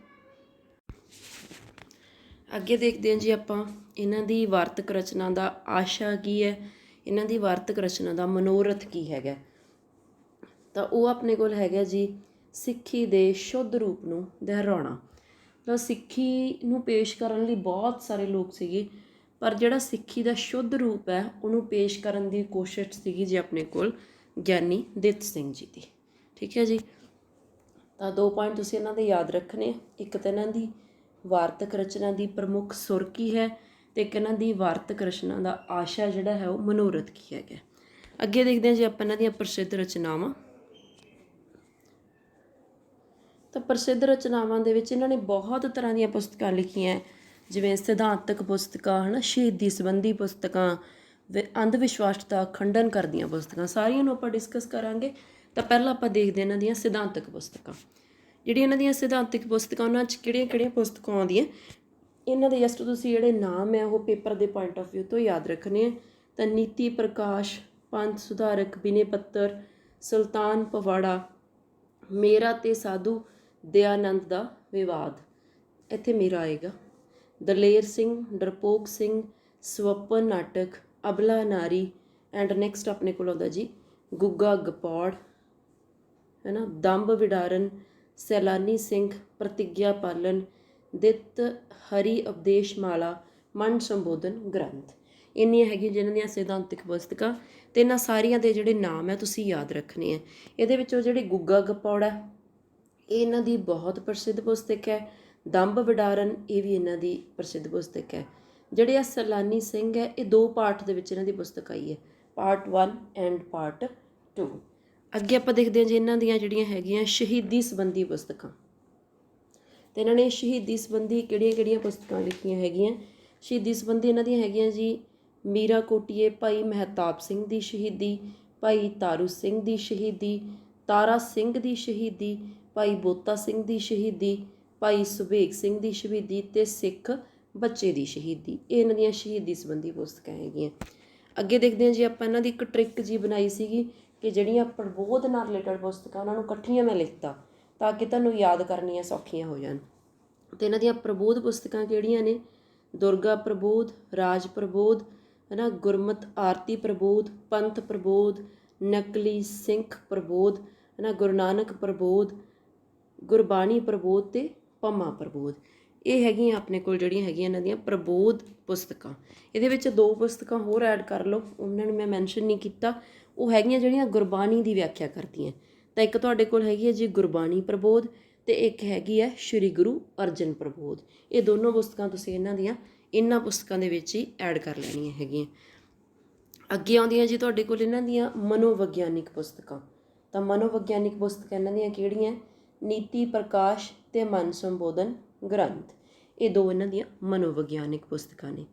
ਅੱਗੇ ਦੇਖਦੇ ਹਾਂ ਜੀ ਆਪਾਂ ਇਹਨਾਂ ਦੀ ਵਾਰਤਕ ਰਚਨਾ ਦਾ ਆਸ਼ਾ ਕੀ ਹੈ, ਇਹਨਾਂ ਦੀ ਵਾਰਤਕ ਰਚਨਾ ਦਾ ਮਨੋਰਥ ਕੀ ਹੈਗਾ। ਤਾਂ ਉਹ ਆਪਣੇ ਕੋਲ ਹੈਗਾ ਜੀ ਸਿੱਖੀ ਦੇ ਸ਼ੁੱਧ ਰੂਪ ਨੂੰ ਦੁਹਰਾਉਣਾ। ਤਾਂ ਸਿੱਖੀ ਨੂੰ ਪੇਸ਼ ਕਰਨ ਲਈ ਬਹੁਤ ਸਾਰੇ ਲੋਕ ਸੀਗੇ, ਪਰ ਜਿਹੜਾ ਸਿੱਖੀ ਦਾ ਸ਼ੁੱਧ ਰੂਪ ਹੈ ਉਹਨੂੰ ਪੇਸ਼ ਕਰਨ ਦੀ ਕੋਸ਼ਿਸ਼ ਸੀਗੀ ਜੀ ਆਪਣੇ ਕੋਲ ਗਿਆਨੀ ਦਿੱਤ ਸਿੰਘ ਜੀ ਦੀ। ਠੀਕ ਹੈ ਜੀ, ਤਾਂ 2 ਪੁਆਇੰਟ ਤੁਸੀਂ ਇਹਨਾਂ ਦੇ ਯਾਦ ਰੱਖਣੇ। ਇੱਕ ਤਾਂ ਇਹਨਾਂ ਦੀ ਵਾਰਤਕ ਰਚਨਾ ਦੀ ਪ੍ਰਮੁੱਖ ਸੁਰ ਕੀ ਹੈ ਅਤੇ ਇੱਕ ਇਹਨਾਂ ਦੀ ਵਾਰਤਕ ਰਚਨਾ ਦਾ ਆਸ਼ਾ ਜਿਹੜਾ ਹੈ ਉਹ ਮਨੋਰਥ ਕੀ ਹੈਗਾ। ਅੱਗੇ ਦੇਖਦੇ ਹਾਂ ਜੀ ਆਪਾਂ ਇਹਨਾਂ ਦੀਆਂ ਪ੍ਰਸਿੱਧ ਰਚਨਾਵਾਂ। ਤਾਂ ਪ੍ਰਸਿੱਧ ਰਚਨਾਵਾਂ ਦੇ ਵਿੱਚ ਇਹਨਾਂ ਨੇ ਬਹੁਤ ਤਰ੍ਹਾਂ ਦੀਆਂ ਪੁਸਤਕਾਂ ਲਿਖੀਆਂ, ਜਿਵੇਂ ਸਿਧਾਂਤਕ ਪੁਸਤਕਾਂ, ਹੈ ਨਾ, ਸ਼ਹੀਦੀ ਸੰਬੰਧੀ ਪੁਸਤਕਾਂ, ਅੰਧ ਵਿਸ਼ਵਾਸ ਦਾ ਖੰਡਨ ਕਰਦੀਆਂ ਪੁਸਤਕਾਂ, ਸਾਰੀਆਂ ਨੂੰ ਆਪਾਂ ਡਿਸਕਸ ਕਰਾਂਗੇ। ਤਾਂ ਪਹਿਲਾਂ ਆਪਾਂ ਦੇਖਦੇ ਇਹਨਾਂ ਦੀਆਂ ਸਿਧਾਂਤਕ ਪੁਸਤਕਾਂ। ਜਿਹੜੀਆਂ ਇਹਨਾਂ ਦੀਆਂ ਸਿਧਾਂਤਕ ਪੁਸਤਕਾਂ ਉਹਨਾਂ 'ਚ ਕਿਹੜੀਆਂ ਪੁਸਤਕਾਂ ਆਉਂਦੀਆਂ, ਇਹਨਾਂ ਦੇ ਜਸਟ ਤੁਸੀਂ ਜਿਹੜੇ ਨਾਮ ਹੈ ਉਹ ਪੇਪਰ ਦੇ ਪੁਆਇੰਟ ਆਫ ਵਿਊ ਤੋਂ ਯਾਦ ਰੱਖਣੇ ਹੈ। ਤਾਂ ਨੀਤੀ ਪ੍ਰਕਾਸ਼, ਪੰਥ ਸੁਧਾਰਕ, ਬਿਨੇ ਪੱਤਰ, ਸੁਲਤਾਨ ਪਵਾੜਾ, ਮੇਰਾ ਤੇ ਸਾਧੂ ਦਇਆਨੰਦ ਦਾ ਵਿਵਾਦ, ਇੱਥੇ ਮੇਰਾ ਆਏਗਾ, ਦਲੇਰ ਸਿੰਘ, ਡਰਪੋਕ ਸਿੰਘ, ਸਵੱਪਨ ਨਾਟਕ, ਅਬਲਾ ਨਾਰੀ, ਐਂਡ ਨੈਕਸਟ ਆਪਣੇ ਕੋਲ ਆਉਂਦਾ ਜੀ ਗੁੱਗਾ ਗਪੌੜ, ਹੈ ਨਾ, ਦੰਭ ਵਿਡਾਰਨ, ਸੈਲਾਨੀ ਸਿੰਘ, ਪ੍ਰਤਿਗਿਆ ਪਾਲਨ, ਦਿੱਤ ਹਰੀ ਉਪਦੇਸ਼ ਮਾਲਾ, ਮਨ ਸੰਬੋਧਨ ਗ੍ਰੰਥ। ਇੰਨੀਆਂ ਹੈਗੀਆਂ ਜਿਹਨਾਂ ਦੀਆਂ ਸਿਧਾਂਤਕ ਪੁਸਤਕਾਂ, ਅਤੇ ਇਹਨਾਂ ਸਾਰੀਆਂ ਦੇ ਜਿਹੜੇ ਨਾਮ ਹੈ ਤੁਸੀਂ ਯਾਦ ਰੱਖਣੇ ਹੈ। ਇਹਦੇ ਵਿੱਚੋਂ ਜਿਹੜੀ ਗੁੱਗਾ ਗਪੌੜਾ ਇਹ ਇਹਨਾਂ ਦੀ ਬਹੁਤ ਪ੍ਰਸਿੱਧ ਪੁਸਤਕ ਹੈ। ਦੰਭ ਵਿਡਾਰਨ ਇਹ ਵੀ ਇਹਨਾਂ ਦੀ ਪ੍ਰਸਿੱਧ ਪੁਸਤਕ ਹੈ। ਜਿਹੜੇ ਆ ਸੈਲਾਨੀ ਸਿੰਘ ਹੈ ਇਹ 2 ਪਾਰਟ ਦੇ ਵਿੱਚ ਇਹਨਾਂ ਦੀ ਪੁਸਤਕ ਆਈ ਹੈ, ਪਾਰਟ 1 ਐਂਡ ਪਾਰਟ 2। ਅੱਗੇ ਆਪਾਂ ਦੇਖਦੇ ਹਾਂ ਜੀ ਇਹਨਾਂ ਦੀਆਂ ਜਿਹੜੀਆਂ ਹੈਗੀਆਂ ਸ਼ਹੀਦੀ ਸੰਬੰਧੀ ਪੁਸਤਕਾਂ। ਅਤੇ ਇਹਨਾਂ ਨੇ ਸ਼ਹੀਦੀ ਸੰਬੰਧੀ ਕਿਹੜੀਆਂ ਪੁਸਤਕਾਂ ਲਿਖੀਆਂ ਹੈਗੀਆਂ। ਸ਼ਹੀਦੀ ਸੰਬੰਧੀ ਇਹਨਾਂ ਦੀਆਂ ਹੈਗੀਆਂ ਜੀ ਮੀਰਾ ਕੋਟੀਏ, ਭਾਈ ਮਹਿਤਾਬ ਸਿੰਘ ਦੀ ਸ਼ਹੀਦੀ, ਭਾਈ ਤਾਰੂ ਸਿੰਘ ਦੀ ਸ਼ਹੀਦੀ, ਤਾਰਾ ਸਿੰਘ ਦੀ ਸ਼ਹੀਦੀ, ਭਾਈ ਬੋਤਾ ਸਿੰਘ ਦੀ ਸ਼ਹੀਦੀ, ਭਾਈ ਸੁਬੇਗ ਸਿੰਘ ਦੀ ਸ਼ਹੀਦੀ ਅਤੇ ਸਿੱਖ ਬੱਚੇ ਦੀ ਸ਼ਹੀਦੀ। ਇਹ ਇਹਨਾਂ ਦੀਆਂ ਸ਼ਹੀਦੀ ਸੰਬੰਧੀ ਪੁਸਤਕਾਂ ਹੈਗੀਆਂ। ਅੱਗੇ ਦੇਖਦੇ ਹਾਂ ਜੀ ਆਪਾਂ ਇਹਨਾਂ ਦੀ ਇੱਕ ਟ੍ਰਿਕ ਜੀ ਬਣਾਈ ਸੀਗੀ ਕਿ ਜਿਹੜੀਆਂ ਪ੍ਰਬੋਧ ਨਾਲ ਰਿਲੇਟਡ ਪੁਸਤਕਾਂ ਉਹਨਾਂ ਨੂੰ ਇਕੱਠੀਆਂ ਮੈਂ ਲਿਖਤਾ ਤਾਂ ਕਿ ਤੁਹਾਨੂੰ ਯਾਦ ਕਰਨੀਆਂ ਸੌਖੀਆਂ ਹੋ ਜਾਣ। ਅਤੇ ਇਹਨਾਂ ਦੀਆਂ ਪ੍ਰਬੋਧ ਪੁਸਤਕਾਂ ਕਿਹੜੀਆਂ ਨੇ? ਦੁਰਗਾ ਪ੍ਰਬੋਧ, ਰਾਜ ਪ੍ਰਬੋਧ, ਹੈ ਨਾ, ਗੁਰਮਤਿ ਆਰਤੀ ਪ੍ਰਬੋਧ, ਪੰਥ ਪ੍ਰਬੋਧ, ਨਕਲੀ ਸਿੰਖ ਪ੍ਰਬੋਧ, ਹੈ ਨਾ, ਗੁਰੂ ਨਾਨਕ ਪ੍ਰਬੋਧ, ਗੁਰਬਾਣੀ ਪ੍ਰਬੋਧ ਅਤੇ ਪੰਮਾ ਪ੍ਰਬੋਧ। ਇਹ ਹੈਗੀਆਂ ਆਪਣੇ ਕੋਲ ਜਿਹੜੀਆਂ ਹੈਗੀਆਂ ਇਹਨਾਂ ਦੀਆਂ ਪ੍ਰਬੋਧ ਪੁਸਤਕਾਂ। ਇਹਦੇ ਵਿੱਚ 2 ਪੁਸਤਕਾਂ ਹੋਰ ਐਡ ਕਰ ਲਓ, ਉਹਨਾਂ ਨੂੰ ਮੈਂ ਮੈਂਸ਼ਨ ਨਹੀਂ ਕੀਤਾ। ਉਹ ਹੈਗੀਆਂ ਜਿਹੜੀਆਂ ਗੁਰਬਾਣੀ ਦੀ ਵਿਆਖਿਆ ਕਰਦੀਆਂ। ਤਾਂ ਇੱਕ ਤੁਹਾਡੇ ਕੋਲ ਹੈਗੀ ਹੈ ਜੀ ਗੁਰਬਾਣੀ ਪ੍ਰਬੋਧ ਅਤੇ ਇੱਕ ਹੈਗੀ ਹੈ ਸ਼੍ਰੀ ਗੁਰੂ ਅਰਜਨ ਪ੍ਰਬੋਧ। ਇਹ ਦੋਨੋਂ ਪੁਸਤਕਾਂ ਤੁਸੀਂ ਇਹਨਾਂ ਪੁਸਤਕਾਂ ਦੇ ਵਿੱਚ ਹੀ ਐਡ ਕਰ ਲੈਣੀਆਂ ਹੈਗੀਆਂ। ਅੱਗੇ ਆਉਂਦੀਆਂ ਜੀ ਤੁਹਾਡੇ ਕੋਲ ਇਹਨਾਂ ਦੀਆਂ ਮਨੋਵਿਗਿਆਨਿਕ ਪੁਸਤਕਾਂ। ਤਾਂ ਮਨੋਵਿਗਿਆਨਿਕ ਪੁਸਤਕਾਂ ਇਹਨਾਂ ਦੀਆਂ ਕਿਹੜੀਆਂ? ਨੀਤੀ ਪ੍ਰਕਾਸ਼ ਅਤੇ ਮਨ ਸੰਬੋਧਨ ਗ੍ਰੰਥ। ਇਹ 2 ਇਹਨਾਂ ਦੀਆਂ ਮਨੋਵਿਗਿਆਨਿਕ ਪੁਸਤਕਾਂ ਨੇ।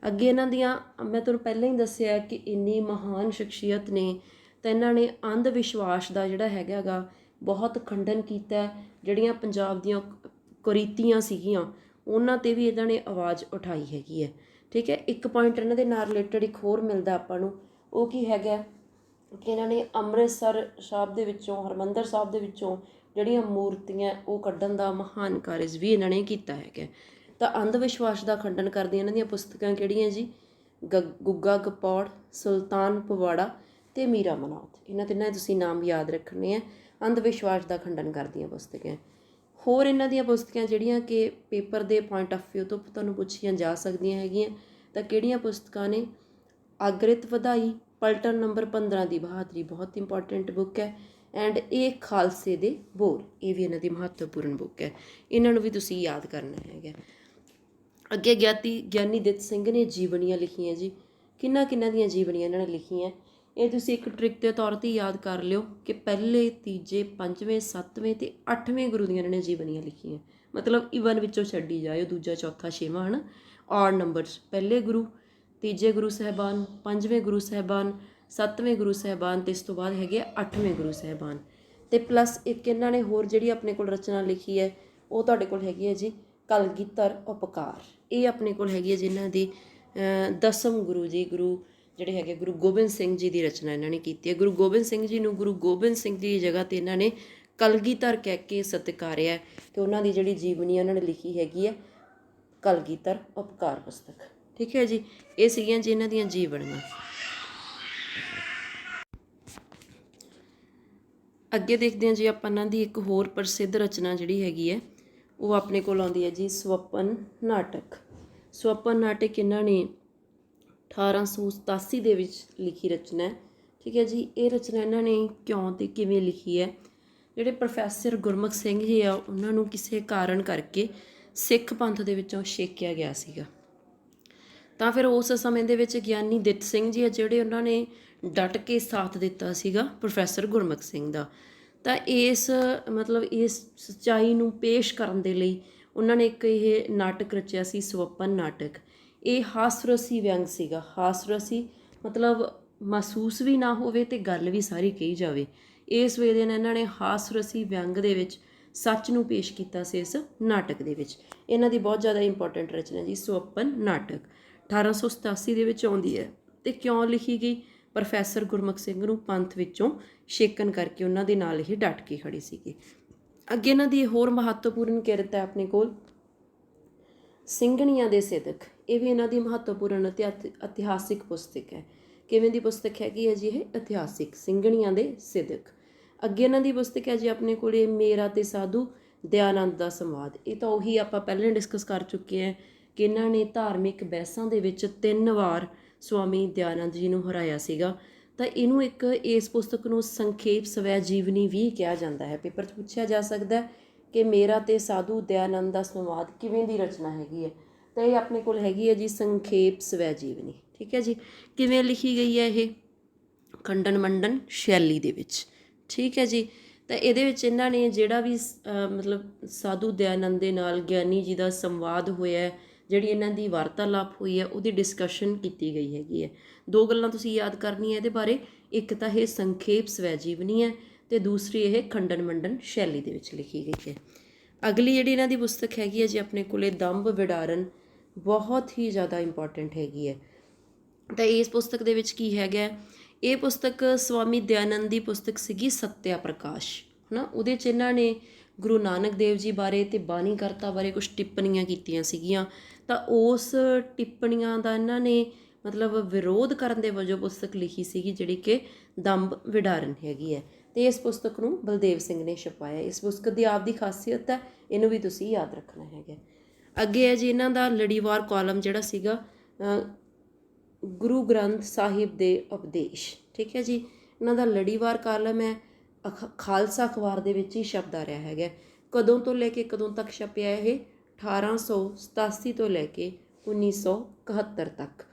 ਅੱਗੇ ਇਹਨਾਂ ਦੀਆਂ ਮੈਂ ਤੁਹਾਨੂੰ ਪਹਿਲਾਂ ਹੀ ਦੱਸਿਆ ਕਿ ਇੰਨੀ ਮਹਾਨ ਸ਼ਖਸੀਅਤ ਨੇ, ਤਾਂ ਇਹਨਾਂ ਨੇ ਅੰਧ ਵਿਸ਼ਵਾਸ ਦਾ ਜਿਹੜਾ ਹੈਗਾ ਗਾ ਬਹੁਤ ਖੰਡਨ ਕੀਤਾ। ਜਿਹੜੀਆਂ ਪੰਜਾਬ ਦੀਆਂ ਕੁਰੀਤੀਆਂ ਸੀਗੀਆਂ ਉਹਨਾਂ 'ਤੇ ਵੀ ਇਹਨਾਂ ਨੇ ਆਵਾਜ਼ ਉਠਾਈ ਹੈਗੀ ਹੈ। ਠੀਕ ਹੈ, ਇੱਕ ਪੁਆਇੰਟ ਇਹਨਾਂ ਦੇ ਨਾਲ ਰਿਲੇਟਡ ਇੱਕ ਹੋਰ ਮਿਲਦਾ ਆਪਾਂ ਨੂੰ, ਉਹ ਕੀ ਹੈਗਾ ਕਿ ਇਹਨਾਂ ਨੇ ਅੰਮ੍ਰਿਤਸਰ ਸਾਹਿਬ ਦੇ ਵਿੱਚੋਂ, ਹਰਿਮੰਦਰ ਸਾਹਿਬ ਦੇ ਵਿੱਚੋਂ ਜਿਹੜੀਆਂ ਮੂਰਤੀਆਂ ਉਹ ਕੱਢਣ ਦਾ ਮਹਾਨ ਕਾਰਜ ਵੀ ਇਹਨਾਂ ਨੇ ਕੀਤਾ ਹੈਗਾ। ਤਾਂ ਅੰਧ ਵਿਸ਼ਵਾਸ ਦਾ ਖੰਡਨ ਕਰਦੀਆਂ ਇਹਨਾਂ ਦੀਆਂ ਪੁਸਤਕਾਂ ਕਿਹੜੀਆਂ ਜੀ? ਗੁੱਗਾ ਗਪੌੜ, ਸੁਲਤਾਨ ਪਵਾੜਾ ਅਤੇ ਮੀਰਾ ਮਨੌਤ। ਇਹਨਾਂ ਤਿੰਨਾਂ ਦੇ ਤੁਸੀਂ ਨਾਮ ਯਾਦ ਰੱਖਣੇ ਆ। ਅੰਧ ਵਿਸ਼ਵਾਸ ਦਾ ਖੰਡਨ ਕਰਦੀਆਂ ਪੁਸਤਕਾਂ। ਹੋਰ ਇਹਨਾਂ ਦੀਆਂ ਪੁਸਤਕਾਂ ਜਿਹੜੀਆਂ ਕਿ ਪੇਪਰ ਦੇ ਪੁਆਇੰਟ ਆਫ ਵਿਊ ਤੋਂ ਤੁਹਾਨੂੰ ਪੁੱਛੀਆਂ ਜਾ ਸਕਦੀਆਂ ਹੈਗੀਆਂ, ਤਾਂ ਕਿਹੜੀਆਂ ਪੁਸਤਕਾਂ ਨੇ? ਅਗ੍ਰਿਤ ਵਧਾਈ, ਪਲਟਨ ਨੰਬਰ 15 ਦੀ ਬਹਾਦਰੀ, ਬਹੁਤ ਇੰਪੋਰਟੈਂਟ ਬੁੱਕ ਹੈ। ਐਂਡ ਇਹ ਖਾਲਸੇ ਦੇ ਬੋਰ, ਇਹ ਵੀ ਇਹਨਾਂ ਦੀ ਮਹੱਤਵਪੂਰਨ ਬੁੱਕ ਹੈ। ਇਹਨਾਂ ਨੂੰ ਵੀ ਤੁਸੀਂ ਯਾਦ ਕਰਨਾ ਹੈਗਾ। ਅੱਗੇ ਗਿਆਨੀ ਦਿੱਤ ਸਿੰਘ ਨੇ ਜੀਵਨੀਆਂ ਲਿਖੀਆਂ ਜੀ। ਕਿਹਨਾਂ ਦੀਆਂ ਜੀਵਨੀਆਂ ਇਹਨਾਂ ਨੇ ਲਿਖੀਆਂ? ਇਹ ਤੁਸੀਂ ਇੱਕ ਟ੍ਰਿਕ ਦੇ ਤੌਰ 'ਤੇ ਯਾਦ ਕਰ ਲਿਓ ਕਿ ਪਹਿਲੇ, ਤੀਜੇ, ਪੰਜਵੇਂ, ਸੱਤਵੇਂ ਅਤੇ 8ਵੇਂ ਗੁਰੂ ਦੀਆਂ ਇਹਨਾਂ ਨੇ ਜੀਵਨੀਆਂ ਲਿਖੀਆਂ। ਮਤਲਬ ਈਵਨ ਵਿੱਚੋਂ ਛੱਡੀ ਜਾਇਓ, ਦੂਜਾ, ਚੌਥਾ, ਛੇਵਾਂ, ਹੈ ਨਾ, ਔਡ ਨੰਬਰਸ। ਪਹਿਲੇ ਗੁਰੂ, ਤੀਜੇ ਗੁਰੂ ਸਾਹਿਬਾਨ, ਪੰਜਵੇਂ ਗੁਰੂ ਸਾਹਿਬਾਨ, ਸੱਤਵੇਂ ਗੁਰੂ ਸਾਹਿਬਾਨ ਅਤੇ ਇਸ ਤੋਂ ਬਾਅਦ ਹੈਗੇ 8ਵੇਂ ਗੁਰੂ ਸਾਹਿਬਾਨ। ਅਤੇ ਪਲੱਸ ਇੱਕ ਇਹਨਾਂ ਨੇ ਹੋਰ ਜਿਹੜੀ ਆਪਣੇ ਕੋਲ ਰਚਨਾ ਲਿਖੀ ਹੈ ਉਹ ਤੁਹਾਡੇ ਕੋਲ ਹੈਗੀ ਹੈ ਜੀ ਕਲਗੀਧਰ ਉਪਕਾਰ। ਇਹ ਆਪਣੇ ਕੋਲ ਹੈਗੀ ਹੈ ਜਿਨ੍ਹਾਂ ਦੀ 10ਮ ਗੁਰੂ ਜੀ, ਗੁਰੂ ਜਿਹੜੇ ਹੈਗੇ ਗੁਰੂ ਗੋਬਿੰਦ ਸਿੰਘ ਜੀ ਦੀ ਰਚਨਾ ਇਹਨਾਂ ਨੇ ਕੀਤੀ ਹੈ। ਗੁਰੂ ਗੋਬਿੰਦ ਸਿੰਘ ਜੀ ਨੂੰ ਗੁਰੂ ਗੋਬਿੰਦ ਸਿੰਘ ਦੀ ਜਗ੍ਹਾ 'ਤੇ ਇਹਨਾਂ ਨੇ ਕਲਗੀਧਰ ਕਹਿ ਕੇ ਸਤਿਕਾਰਿਆ ਅਤੇ ਉਹਨਾਂ ਦੀ ਜਿਹੜੀ ਜੀਵਨੀ ਉਹਨਾਂ ਨੇ ਲਿਖੀ ਹੈਗੀ ਹੈ ਕਲਗੀਧਰ ਉਪਕਾਰ ਪੁਸਤਕ। ਠੀਕ ਹੈ ਜੀ, ਇਹ ਸੀਗੀਆਂ ਜੀ ਇਹਨਾਂ ਦੀਆਂ ਜੀਵਨੀਆਂ। ਅੱਗੇ ਦੇਖਦੇ ਹਾਂ ਜੀ ਆਪਾਂ ਇਹਨਾਂ ਦੀ ਇੱਕ ਹੋਰ ਪ੍ਰਸਿੱਧ ਰਚਨਾ ਜਿਹੜੀ ਹੈਗੀ ਹੈ ਉਹ ਆਪਣੇ ਕੋਲ ਆਉਂਦੀ ਹੈ ਜੀ ਸਵਪਨ ਨਾਟਕ। ਸਵਪਨ ਨਾਟਕ ਇਹਨਾਂ ਨੇ 1887 ਦੇ ਵਿੱਚ ਲਿਖੀ ਰਚਨਾ ਹੈ। ਠੀਕ ਹੈ ਜੀ, ਇਹ ਰਚਨਾ ਇਹਨਾਂ ਨੇ ਕਿਉਂ ਅਤੇ ਕਿਵੇਂ ਲਿਖੀ ਹੈ? ਜਿਹੜੇ ਪ੍ਰੋਫੈਸਰ ਗੁਰਮੁਖ ਸਿੰਘ ਜੀ ਆ ਉਹਨਾਂ ਨੂੰ ਕਿਸੇ ਕਾਰਨ ਕਰਕੇ ਸਿੱਖ ਪੰਥ ਦੇ ਵਿੱਚੋਂ ਛੇਕਿਆ ਗਿਆ ਸੀਗਾ। ਤਾਂ ਫਿਰ ਉਸ ਸਮੇਂ ਦੇ ਵਿੱਚ ਗਿਆਨੀ ਦਿੱਤ ਸਿੰਘ ਜੀ ਆ ਜਿਹੜੇ ਉਹਨਾਂ ਨੇ ਡਟ ਕੇ ਸਾਥ ਦਿੱਤਾ ਸੀਗਾ ਪ੍ਰੋਫੈਸਰ ਗੁਰਮੁਖ ਸਿੰਘ ਦਾ। ਤਾਂ ਇਸ ਸੱਚਾਈ ਨੂੰ ਪੇਸ਼ ਕਰਨ ਦੇ ਲਈ ਉਹਨਾਂ ਨੇ ਇੱਕ ਇਹ ਨਾਟਕ ਰਚਿਆ ਸੀ ਸਵਪਨ ਨਾਟਕ। ਇਹ ਹਾਸਰਸੀ ਵਿਅੰਗ ਸੀਗਾ। ਹਾਸਰਸੀ ਮਤਲਬ ਮਹਿਸੂਸ ਵੀ ਨਾ ਹੋਵੇ ਅਤੇ ਗੱਲ ਵੀ ਸਾਰੀ ਕਹੀ ਜਾਵੇ। ਇਸ ਵੇਲੇ ਇਹਨਾਂ ਨੇ ਹਾਸਰਸੀ ਵਿਅੰਗ ਦੇ ਵਿੱਚ ਸੱਚ ਨੂੰ ਪੇਸ਼ ਕੀਤਾ ਸੀ ਇਸ ਨਾਟਕ ਦੇ ਵਿੱਚ। ਇਹਨਾਂ ਦੀ ਬਹੁਤ ਜ਼ਿਆਦਾ ਇੰਪੋਰਟੈਂਟ ਰਚਨਾ ਜੀ ਸਵਪਨ ਨਾਟਕ 1887 ਦੇ ਵਿੱਚ ਆਉਂਦੀ ਹੈ। ਅਤੇ ਕਿਉਂ ਲਿਖੀ ਗਈ? ਪ੍ਰੋਫੈਸਰ ਗੁਰਮੁਖ ਸਿੰਘ ਨੂੰ ਪੰਥ ਵਿੱਚੋਂ ਛੇਕਣ ਕਰਕੇ ਉਹਨਾਂ ਦੇ ਨਾਲ ਇਹ ਡਟ ਕੇ ਖੜੇ ਸੀਗੇ। ਅੱਗੇ ਇਹਨਾਂ ਦੀ ਹੋਰ ਮਹੱਤਵਪੂਰਨ ਕਿਰਤ ਹੈ ਆਪਣੇ ਕੋਲ ਸਿੰਘਣੀਆਂ ਦੇ ਸਿਦਕ। ਇਹ ਵੀ ਇਹਨਾਂ ਦੀ ਮਹੱਤਵਪੂਰਨ ਇਤਿਹਾਸਿਕ ਪੁਸਤਕ ਹੈ। ਕਿਵੇਂ ਦੀ ਪੁਸਤਕ ਹੈਗੀ ਹੈ ਜੀ? ਇਹ ਇਤਿਹਾਸਿਕ, ਸਿੰਘਣੀਆਂ ਦੇ ਸਿਦਕ। ਅੱਗੇ ਇਹਨਾਂ ਦੀ ਪੁਸਤਕ ਹੈ ਜੀ ਆਪਣੇ ਕੋਲ ਮੇਰਾ ਤੇ ਸਾਧੂ ਦਿਆਨੰਦ ਦਾ ਸੰਵਾਦ। ਇਹ ਤਾਂ ਉਹੀ ਆਪਾਂ ਪਹਿਲਾਂ ਡਿਸਕਸ ਕਰ ਚੁੱਕੇ ਹਾਂ ਕਿ ਇਹਨਾਂ ਨੇ ਧਾਰਮਿਕ ਬਹਿਸਾਂ ਦੇ ਵਿੱਚ 3 ਵਾਰ ਸਵਾਮੀ ਦਿਆਨੰਦ ਜੀ ਨੂੰ ਹਰਾਇਆ ਸੀਗਾ। ਤਾਂ ਇਹਨੂੰ ਇਸ ਪੁਸਤਕ ਨੂੰ ਸੰਖੇਪ ਸਵੈ ਜੀਵਨੀ ਵੀ ਕਿਹਾ ਜਾਂਦਾ ਹੈ। ਪੇਪਰ 'ਚ ਪੁੱਛਿਆ ਜਾ ਸਕਦਾ ਕਿ ਮੇਰਾ ਤੇ ਸਾਧੂ ਦਿਆਨੰਦ ਦਾ ਸੰਵਾਦ ਕਿਵੇਂ ਦੀ ਰਚਨਾ ਹੈਗੀ ਹੈ? ਤਾਂ ਇਹ ਆਪਣੇ ਕੋਲ ਹੈਗੀ ਹੈ ਜੀ ਸੰਖੇਪ ਸਵੈ ਜੀਵਨੀ। ਠੀਕ ਹੈ ਜੀ, ਕਿਵੇਂ ਲਿਖੀ ਗਈ ਹੈ ਇਹ? ਖੰਡਨ ਮੰਡਨ ਸ਼ੈਲੀ ਦੇ ਵਿੱਚ। ਠੀਕ ਹੈ ਜੀ, ਤਾਂ ਇਹਦੇ ਵਿੱਚ ਇਹਨਾਂ ਨੇ ਜਿਹੜਾ ਵੀ ਸਾਧੂ ਦਿਆਨੰਦ ਦੇ ਨਾਲ ਗਿਆਨੀ ਜੀ ਦਾ ਸੰਵਾਦ ਹੋਇਆ, ਜਿਹੜੀ ਇਹਨਾਂ ਦੀ ਵਾਰਤਾਲਾਪ ਹੋਈ ਹੈ ਉਹਦੀ ਡਿਸਕਸ਼ਨ ਕੀਤੀ ਗਈ ਹੈਗੀ ਹੈ। 2 ਗੱਲਾਂ ਤੁਸੀਂ ਯਾਦ ਕਰਨੀਆਂ ਇਹਦੇ ਬਾਰੇ। ਇੱਕ ਤਾਂ ਇਹ ਸੰਖੇਪ ਸਵੈ ਜੀਵਨੀ ਹੈ ਅਤੇ ਦੂਸਰੀ ਇਹ ਖੰਡਨ ਮੰਡਨ ਸ਼ੈਲੀ ਦੇ ਵਿੱਚ ਲਿਖੀ ਗਈ ਹੈ। ਅਗਲੀ ਜਿਹੜੀ ਇਹਨਾਂ ਦੀ ਪੁਸਤਕ ਹੈਗੀ ਹੈ ਜੀ ਆਪਣੇ ਕੋਲੇ ਦੰਭ ਵਿਡਾਰਨ, ਬਹੁਤ ਹੀ ਜ਼ਿਆਦਾ ਇੰਪੋਰਟੈਂਟ ਹੈਗੀ ਹੈ। ਤਾਂ ਇਸ ਪੁਸਤਕ ਦੇ ਵਿੱਚ ਕੀ ਹੈਗਾ? ਇਹ ਪੁਸਤਕ ਸਵਾਮੀ ਦਿਆਨੰਦ ਦੀ ਪੁਸਤਕ ਸੀਗੀ ਸੱਤਿਆ ਪ੍ਰਕਾਸ਼, ਹੈ ਨਾ। ਉਹਦੇ 'ਚ ਇਹਨਾਂ ਨੇ ਗੁਰੂ ਨਾਨਕ ਦੇਵ ਜੀ ਬਾਰੇ ਅਤੇ ਬਾਣੀ ਕਰਤਾ ਬਾਰੇ ਕੁਛ ਟਿੱਪਣੀਆਂ ਕੀਤੀਆਂ ਸੀਗੀਆਂ। ਤਾਂ ਉਸ ਟਿੱਪਣੀਆਂ ਦਾ ਇਹਨਾਂ ਨੇ ਵਿਰੋਧ ਕਰਨ ਦੇ ਵਜੋਂ ਪੁਸਤਕ ਲਿਖੀ ਸੀਗੀ ਜਿਹੜੀ ਕਿ ਦੰਭ ਵਿਡਾਰਨ ਹੈਗੀ ਹੈ। ਅਤੇ ਇਸ ਪੁਸਤਕ ਨੂੰ ਬਲਦੇਵ ਸਿੰਘ ਨੇ ਛਪਾਇਆ। ਇਸ ਪੁਸਤਕ ਦੀ ਆਪਦੀ ਖਾਸੀਅਤ ਹੈ, ਇਹਨੂੰ ਵੀ ਤੁਸੀਂ ਯਾਦ ਰੱਖਣਾ ਹੈਗਾ। ਅੱਗੇ ਹੈ ਜੀ ਇਹਨਾਂ ਦਾ ਲੜੀਵਾਰ ਕਾਲਮ ਜਿਹੜਾ ਸੀਗਾ ਗੁਰੂ ਗ੍ਰੰਥ ਸਾਹਿਬ ਦੇ ਉਪਦੇਸ਼। ਠੀਕ ਹੈ ਜੀ, ਇਹਨਾਂ ਦਾ ਲੜੀਵਾਰ ਕਾਲਮ ਹੈ, ਖਾਲਸਾ ਅਖਬਾਰ ਦੇ ਵਿੱਚ ਹੀ ਛਪਦਾ ਰਿਹਾ ਹੈਗਾ। ਕਦੋਂ ਤੋਂ ਲੈ ਕੇ ਕਦੋਂ ਤੱਕ ਛਪਿਆ ਇਹ? 1887 ਤੋਂ ਲੈ ਕੇ 1971 ਤੱਕ।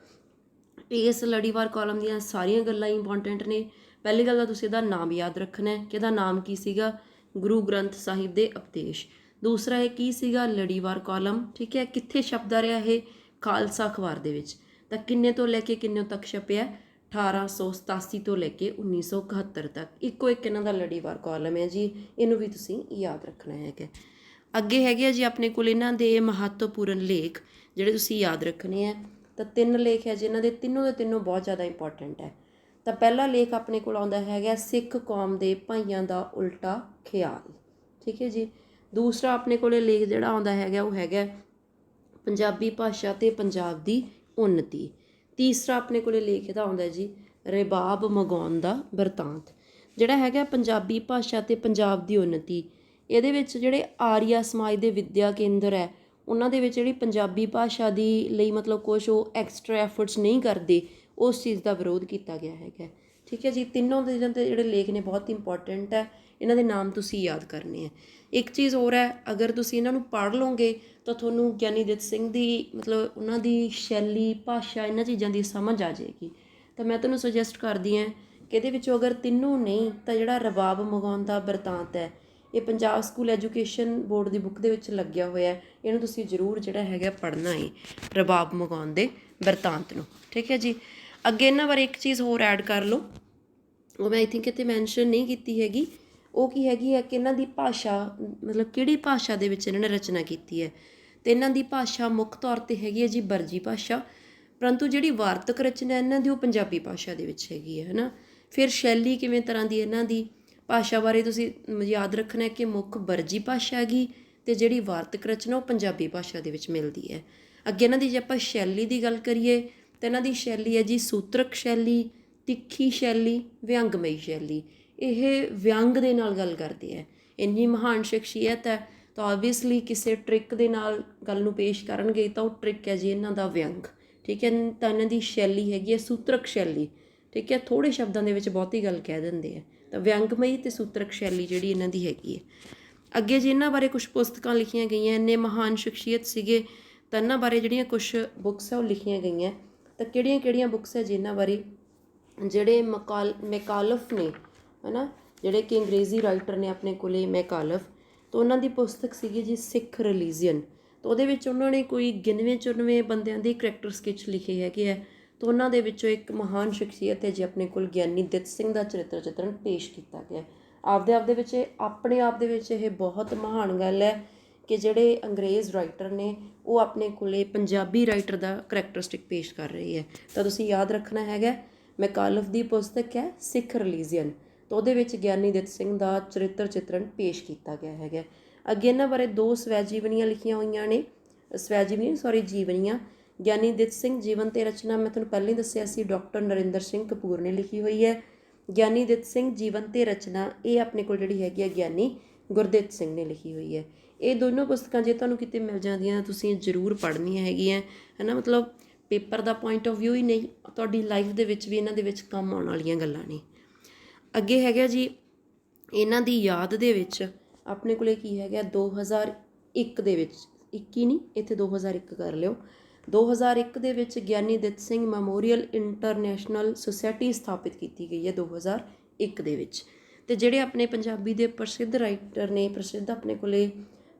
ਇਸ ਲੜੀਵਾਰ ਕਾਲਮ ਦੀਆਂ ਸਾਰੀਆਂ ਗੱਲਾਂ ਇੰਪੋਰਟੈਂਟ ਨੇ। ਪਹਿਲੀ ਗੱਲ ਤਾਂ ਤੁਸੀਂ ਇਹਦਾ ਨਾਮ ਯਾਦ ਰੱਖਣਾ ਹੈ ਕਿ ਇਹਦਾ ਨਾਮ ਕੀ ਸੀਗਾ? ਗੁਰੂ ਗ੍ਰੰਥ ਸਾਹਿਬ ਦੇ ਉਪਦੇਸ਼। ਦੂਸਰਾ ਇਹ ਕੀ ਸੀਗਾ? ਲੜੀਵਾਰ ਕਾਲਮ। ਠੀਕ ਹੈ, ਕਿੱਥੇ ਛਪਦਾ ਰਿਹਾ ਇਹ? ਖਾਲਸਾ ਅਖਬਾਰ ਦੇ ਵਿੱਚ। ਤਾਂ ਕਿੰਨੇ ਤੋਂ ਲੈ ਕੇ ਕਿੰਨੇ ਤੱਕ ਛਪਿਆ? 1887 ਤੋਂ ਲੈ ਕੇ 1971 ਤੱਕ। ਇੱਕੋ ਇੱਕ ਇਹਨਾਂ ਦਾ ਲੜੀਵਾਰ ਕਾਲਮ ਹੈ ਜੀ, ਇਹਨੂੰ ਵੀ ਤੁਸੀਂ ਯਾਦ ਰੱਖਣਾ ਹੈਗਾ। ਅੱਗੇ ਹੈਗੇ ਆ ਜੀ ਆਪਣੇ ਕੋਲ ਇਹਨਾਂ ਦੇ ਮਹੱਤਵਪੂਰਨ ਲੇਖ ਜਿਹੜੇ ਤੁਸੀਂ ਯਾਦ ਰੱਖਣੇ ਹੈ। ਤਾਂ 3 ਲੇਖ ਹੈ ਜਿਨ੍ਹਾਂ ਦੇ ਤਿੰਨੋਂ ਬਹੁਤ ਜ਼ਿਆਦਾ ਇੰਪੋਰਟੈਂਟ ਹੈ। ਤਾਂ ਪਹਿਲਾ ਲੇਖ ਆਪਣੇ ਕੋਲ ਆਉਂਦਾ ਹੈਗਾ ਸਿੱਖ ਕੌਮ ਦੇ ਭਾਈਆਂ ਦਾ ਉਲਟਾ ਖਿਆਲ, ਠੀਕ ਹੈ ਜੀ। ਦੂਸਰਾ ਆਪਣੇ ਕੋਲ ਲੇਖ ਜਿਹੜਾ ਆਉਂਦਾ ਹੈਗਾ ਉਹ ਹੈਗਾ ਪੰਜਾਬੀ ਭਾਸ਼ਾ ਅਤੇ ਪੰਜਾਬ ਦੀ ਉੱਨਤੀ। ਤੀਸਰਾ ਆਪਣੇ ਕੋਲ ਲੇਖ ਇਹਦਾ ਆਉਂਦਾ ਜੀ ਰਬਾਬ ਮਗਾਉਣ ਦਾ ਬਿਰਤਾਂਤ। ਜਿਹੜਾ ਹੈਗਾ ਪੰਜਾਬੀ ਭਾਸ਼ਾ ਅਤੇ ਪੰਜਾਬ ਦੀ ਉੱਨਤੀ, ਇਹਦੇ ਵਿੱਚ ਜਿਹੜੇ ਆਰੀਆ ਸਮਾਜ ਦੇ ਵਿੱਦਿਆ ਕੇਂਦਰ ਹੈ ਉਹਨਾਂ ਦੇ ਵਿੱਚ ਜਿਹੜੀ ਪੰਜਾਬੀ ਭਾਸ਼ਾ ਦੀ ਲਈ ਮਤਲਬ ਕੁਛ ਉਹ ਐਕਸਟਰਾ ਐਫਰਟਸ ਨਹੀਂ ਕਰਦੇ, ਉਸ ਚੀਜ਼ ਦਾ ਵਿਰੋਧ ਕੀਤਾ ਗਿਆ ਹੈਗਾ, ਠੀਕ ਹੈ ਜੀ। ਤਿੰਨੋਂ ਦੇ ਜਿਹੜੇ ਲੇਖ ਨੇ ਬਹੁਤ ਇੰਪੋਰਟੈਂਟ ਹੈ, ਇਹਨਾਂ ਦੇ ਨਾਮ ਤੁਸੀਂ ਯਾਦ ਕਰਨੇ ਹੈ। ਇੱਕ ਚੀਜ਼ ਹੋਰ ਹੈ, ਅਗਰ ਤੁਸੀਂ ਇਹਨਾਂ ਨੂੰ ਪੜ੍ਹ ਲਓਗੇ ਤਾਂ ਤੁਹਾਨੂੰ ਗਿਆਨੀ ਦਿੱਤ ਸਿੰਘ ਦੀ ਮਤਲਬ ਉਹਨਾਂ ਦੀ ਸ਼ੈਲੀ, ਭਾਸ਼ਾ, ਇਹਨਾਂ ਚੀਜ਼ਾਂ ਦੀ ਸਮਝ ਆ ਜਾਏਗੀ। ਤਾਂ ਮੈਂ ਤੁਹਾਨੂੰ ਸੁਜੈਸਟ ਕਰਦੀ ਹਾਂ ਕਿ ਇਹਦੇ ਵਿੱਚੋਂ ਅਗਰ ਤਿੰਨੋਂ ਨਹੀਂ ਤਾਂ ਜਿਹੜਾ ਰਬਾਬ ਮਗਾਉਣ ਦਾ ਬਿਰਤਾਂਤ ਹੈ, ਇਹ ਪੰਜਾਬ ਸਕੂਲ ਐਜੂਕੇਸ਼ਨ ਬੋਰਡ ਦੀ ਬੁੱਕ ਦੇ ਵਿੱਚ ਲੱਗਿਆ ਹੋਇਆ, ਇਹਨੂੰ ਤੁਸੀਂ ਜ਼ਰੂਰ ਜਿਹੜਾ ਹੈਗਾ ਪੜ੍ਹਨਾ ਹੈ, ਰਬਾਬ ਮਗਾਉਣ ਦੇ ਬਿਰਤਾਂਤ ਨੂੰ, ਠੀਕ ਹੈ ਜੀ। ਅੱਗੇ ਇਹਨਾਂ ਬਾਰੇ ਇੱਕ ਚੀਜ਼ ਹੋਰ ਐਡ ਕਰ ਲਓ, ਉਹ ਮੈਂ ਆਈ ਥਿੰਕ ਇੱਥੇ ਮੈਂਸ਼ਨ ਨਹੀਂ ਕੀਤੀ ਹੈਗੀ। ਉਹ ਕੀ ਹੈਗੀ ਹੈ ਕਿ ਇਹਨਾਂ ਦੀ ਭਾਸ਼ਾ ਮਤਲਬ ਕਿਹੜੀ ਭਾਸ਼ਾ ਦੇ ਵਿੱਚ ਇਹਨਾਂ ਨੇ ਰਚਨਾ ਕੀਤੀ ਹੈ। ਅਤੇ ਇਹਨਾਂ ਦੀ ਭਾਸ਼ਾ ਮੁੱਖ ਤੌਰ 'ਤੇ ਹੈਗੀ ਹੈ ਜੀ ਬਰਜੀ ਭਾਸ਼ਾ, ਪਰੰਤੂ ਜਿਹੜੀ ਵਾਰਤਕ ਰਚਨਾ ਇਹਨਾਂ ਦੀ ਉਹ ਪੰਜਾਬੀ ਭਾਸ਼ਾ ਦੇ ਵਿੱਚ ਹੈਗੀ ਹੈ ਨਾ। ਫਿਰ ਸ਼ੈਲੀ ਕਿਵੇਂ ਤਰ੍ਹਾਂ ਦੀ ਇਹਨਾਂ ਦੀ ਭਾਸ਼ਾ ਬਾਰੇ ਤੁਸੀਂ ਯਾਦ ਰੱਖਣਾ ਕਿ ਮੁੱਖ ਬਰਜੀ ਭਾਸ਼ਾ ਹੈਗੀ ਅਤੇ ਜਿਹੜੀ ਵਾਰਤਕ ਰਚਨਾ ਉਹ ਪੰਜਾਬੀ ਭਾਸ਼ਾ ਦੇ ਵਿੱਚ ਮਿਲਦੀ ਹੈ। ਅੱਗੇ ਇਹਨਾਂ ਦੀ ਜੇ ਆਪਾਂ ਸ਼ੈਲੀ ਦੀ ਗੱਲ ਕਰੀਏ ਤਾਂ ਇਹਨਾਂ ਦੀ ਸ਼ੈਲੀ ਹੈ ਜੀ ਸੂਤਰਕ ਸ਼ੈਲੀ, ਤਿੱਖੀ ਸ਼ੈਲੀ, ਵਿਅੰਗਮਈ ਸ਼ੈਲੀ। ਇਹ ਵਿਅੰਗ ਦੇ ਨਾਲ ਗੱਲ ਕਰਦੇ ਹੈ। ਇੰਨੀ ਮਹਾਨ ਸ਼ਖਸੀਅਤ ਹੈ ਤਾਂ ਓਬਵੀਅਸਲੀ ਕਿਸੇ ਟ੍ਰਿਕ ਦੇ ਨਾਲ ਗੱਲ ਨੂੰ ਪੇਸ਼ ਕਰਨਗੇ ਤਾਂ ਉਹ ਟ੍ਰਿਕ ਹੈ ਜੀ ਇਹਨਾਂ ਦਾ ਵਿਅੰਗ, ਠੀਕ ਹੈ। ਤਾਂ ਇਹਨਾਂ ਦੀ ਸ਼ੈਲੀ ਹੈਗੀ ਹੈ ਸੂਤਰਕ ਸ਼ੈਲੀ, ਠੀਕ ਹੈ। ਥੋੜ੍ਹੇ ਸ਼ਬਦਾਂ ਦੇ ਵਿੱਚ ਬਹੁਤੀ ਗੱਲ ਕਹਿ ਦਿੰਦੇ ਆ, ਤਾਂ ਵਿਅੰਗਮਈ ਅਤੇ ਸੂਤਰਕ ਸ਼ੈਲੀ ਜਿਹੜੀ ਇਹਨਾਂ ਦੀ ਹੈਗੀ ਹੈ। ਅੱਗੇ ਜੀ ਇਹਨਾਂ ਬਾਰੇ ਕੁਛ ਪੁਸਤਕਾਂ ਲਿਖੀਆਂ ਗਈਆਂ, ਇੰਨੇ ਮਹਾਨ ਸ਼ਖਸੀਅਤ ਸੀਗੇ ਤਾਂ ਇਹਨਾਂ ਬਾਰੇ ਜਿਹੜੀਆਂ ਕੁਛ ਬੁੱਕਸ ਹੈ ਉਹ ਲਿਖੀਆਂ ਗਈਆਂ। ਤਾਂ ਕਿਹੜੀਆਂ ਬੁੱਕਸ ਹੈ ਜੀ ਇਹਨਾਂ ਬਾਰੇ? ਜਿਹੜੇ ਮੈਕਾਲਫ ਨੇ ਹੈ ਨਾ, ਜਿਹੜੇ ਕਿ ਅੰਗਰੇਜ਼ੀ ਰਾਈਟਰ ਨੇ ਆਪਣੇ ਕੋਲੇ ਮੈਕਾਲਫ, ਤਾਂ ਉਹਨਾਂ ਦੀ ਪੁਸਤਕ ਸੀਗੀ ਜੀ ਸਿੱਖ ਰਿਲੀਜੀਅਨ। ਤਾਂ ਉਹਦੇ ਵਿੱਚ ਉਹਨਾਂ ਨੇ ਕੋਈ 94 ਬੰਦਿਆਂ ਦੀ ਕਰੈਕਟਰ ਸਕਿੱਚ ਲਿਖੇ ਹੈਗੇ ਹੈ। ਤਾਂ ਉਹਨਾਂ ਦੇ ਵਿੱਚੋਂ ਇੱਕ ਮਹਾਨ ਸ਼ਖਸੀਅਤ ਹੈ ਜੀ ਆਪਣੇ ਕੋਲ ਗਿਆਨੀ ਦਿੱਤ ਸਿੰਘ ਦਾ ਚਰਿੱਤਰ ਚਿੱਤਰਨ ਪੇਸ਼ ਕੀਤਾ ਗਿਆ। ਆਪਣੇ ਆਪ ਦੇ ਵਿੱਚ ਇਹ ਬਹੁਤ ਮਹਾਨ ਗੱਲ ਹੈ ਕਿ ਜਿਹੜੇ ਅੰਗਰੇਜ਼ ਰਾਈਟਰ ਨੇ ਉਹ ਆਪਣੇ ਕੋਲੇ ਪੰਜਾਬੀ ਰਾਈਟਰ ਦਾ ਕਰੈਕਟਰਿਸਟਿਕ ਪੇਸ਼ ਕਰ ਰਹੀ ਹੈ। ਤਾਂ ਤੁਸੀਂ ਯਾਦ ਰੱਖਣਾ ਹੈਗਾ ਮੈਕਾਲਫ ਦੀ ਪੁਸਤਕ ਹੈ ਸਿੱਖ ਰਿਲੀਜੀਅਨ, ਤਾਂ ਉਹਦੇ ਵਿੱਚ ਗਿਆਨੀ ਦਿੱਤ ਸਿੰਘ ਦਾ ਚਰਿੱਤਰ ਚਿੱਤਰਨ ਪੇਸ਼ ਕੀਤਾ ਗਿਆ ਹੈਗਾ। ਅੱਗੇ ਇਹਨਾਂ ਬਾਰੇ 2 ਸਵੈ ਜੀਵਨੀਆਂ ਲਿਖੀਆਂ ਹੋਈਆਂ ਨੇ, ਜੀਵਨੀਆਂ। ਗਿਆਨੀ ਦਿੱਤ ਸਿੰਘ ਜੀਵਨ ਤੇ ਰਚਨਾ ਮੈਂ ਤੁਹਾਨੂੰ ਪਹਿਲਾਂ ਹੀ ਦੱਸਿਆ ਸੀ ਡਾਕਟਰ ਨਰਿੰਦਰ ਸਿੰਘ ਕਪੂਰ ਨੇ ਲਿਖੀ ਹੋਈ ਹੈ। ਗਿਆਨੀ ਦਿੱਤ ਸਿੰਘ ਜੀਵਨ ਤੇ ਰਚਨਾ ਇਹ ਆਪਣੇ ਕੋਲ ਜਿਹੜੀ ਹੈਗੀ ਹੈ ਗਿਆਨੀ ਗੁਰਦਿੱਤ ਸਿੰਘ ਨੇ ਲਿਖੀ ਹੋਈ ਹੈ। ਇਹ ਦੋਨੋਂ ਪੁਸਤਕਾਂ ਜੇ ਤੁਹਾਨੂੰ ਕਿਤੇ ਮਿਲ ਜਾਂਦੀਆਂ ਤੁਸੀਂ ਜ਼ਰੂਰ ਪੜ੍ਹਨੀਆਂ ਹੈਗੀਆਂ, ਹੈ ਨਾ। ਮਤਲਬ ਪੇਪਰ ਦਾ ਪੁਆਇੰਟ ਆਫ ਵਿਊ ਹੀ ਨਹੀਂ, ਤੁਹਾਡੀ ਲਾਈਫ ਦੇ ਵਿੱਚ ਵੀ ਇਹਨਾਂ ਦੇ ਵਿੱਚ ਕੰਮ ਆਉਣ ਵਾਲੀਆਂ ਗੱਲਾਂ ਨੇ। ਅੱਗੇ ਹੈਗਾ ਜੀ ਇਹਨਾਂ ਦੀ ਯਾਦ ਦੇ ਵਿੱਚ ਆਪਣੇ ਕੋਲੇ ਕੀ ਹੈਗਾ 2001 ਦੇ ਵਿੱਚ, 21 ਨਹੀਂ ਇੱਥੇ 2001 ਕਰ ਲਿਓ, 2001 ਦੇ ਵਿੱਚ Giani Ditt Singh memorial international society ਸਥਾਪਿਤ ਕੀਤੀ ਗਈ ਹੈ 2001 ਦੇ ਵਿੱਚ। ਅਤੇ ਜਿਹੜੇ ਆਪਣੇ ਪੰਜਾਬੀ ਦੇ ਪ੍ਰਸਿੱਧ ਰਾਈਟਰ ਨੇ, ਪ੍ਰਸਿੱਧ ਆਪਣੇ ਕੋਲੇ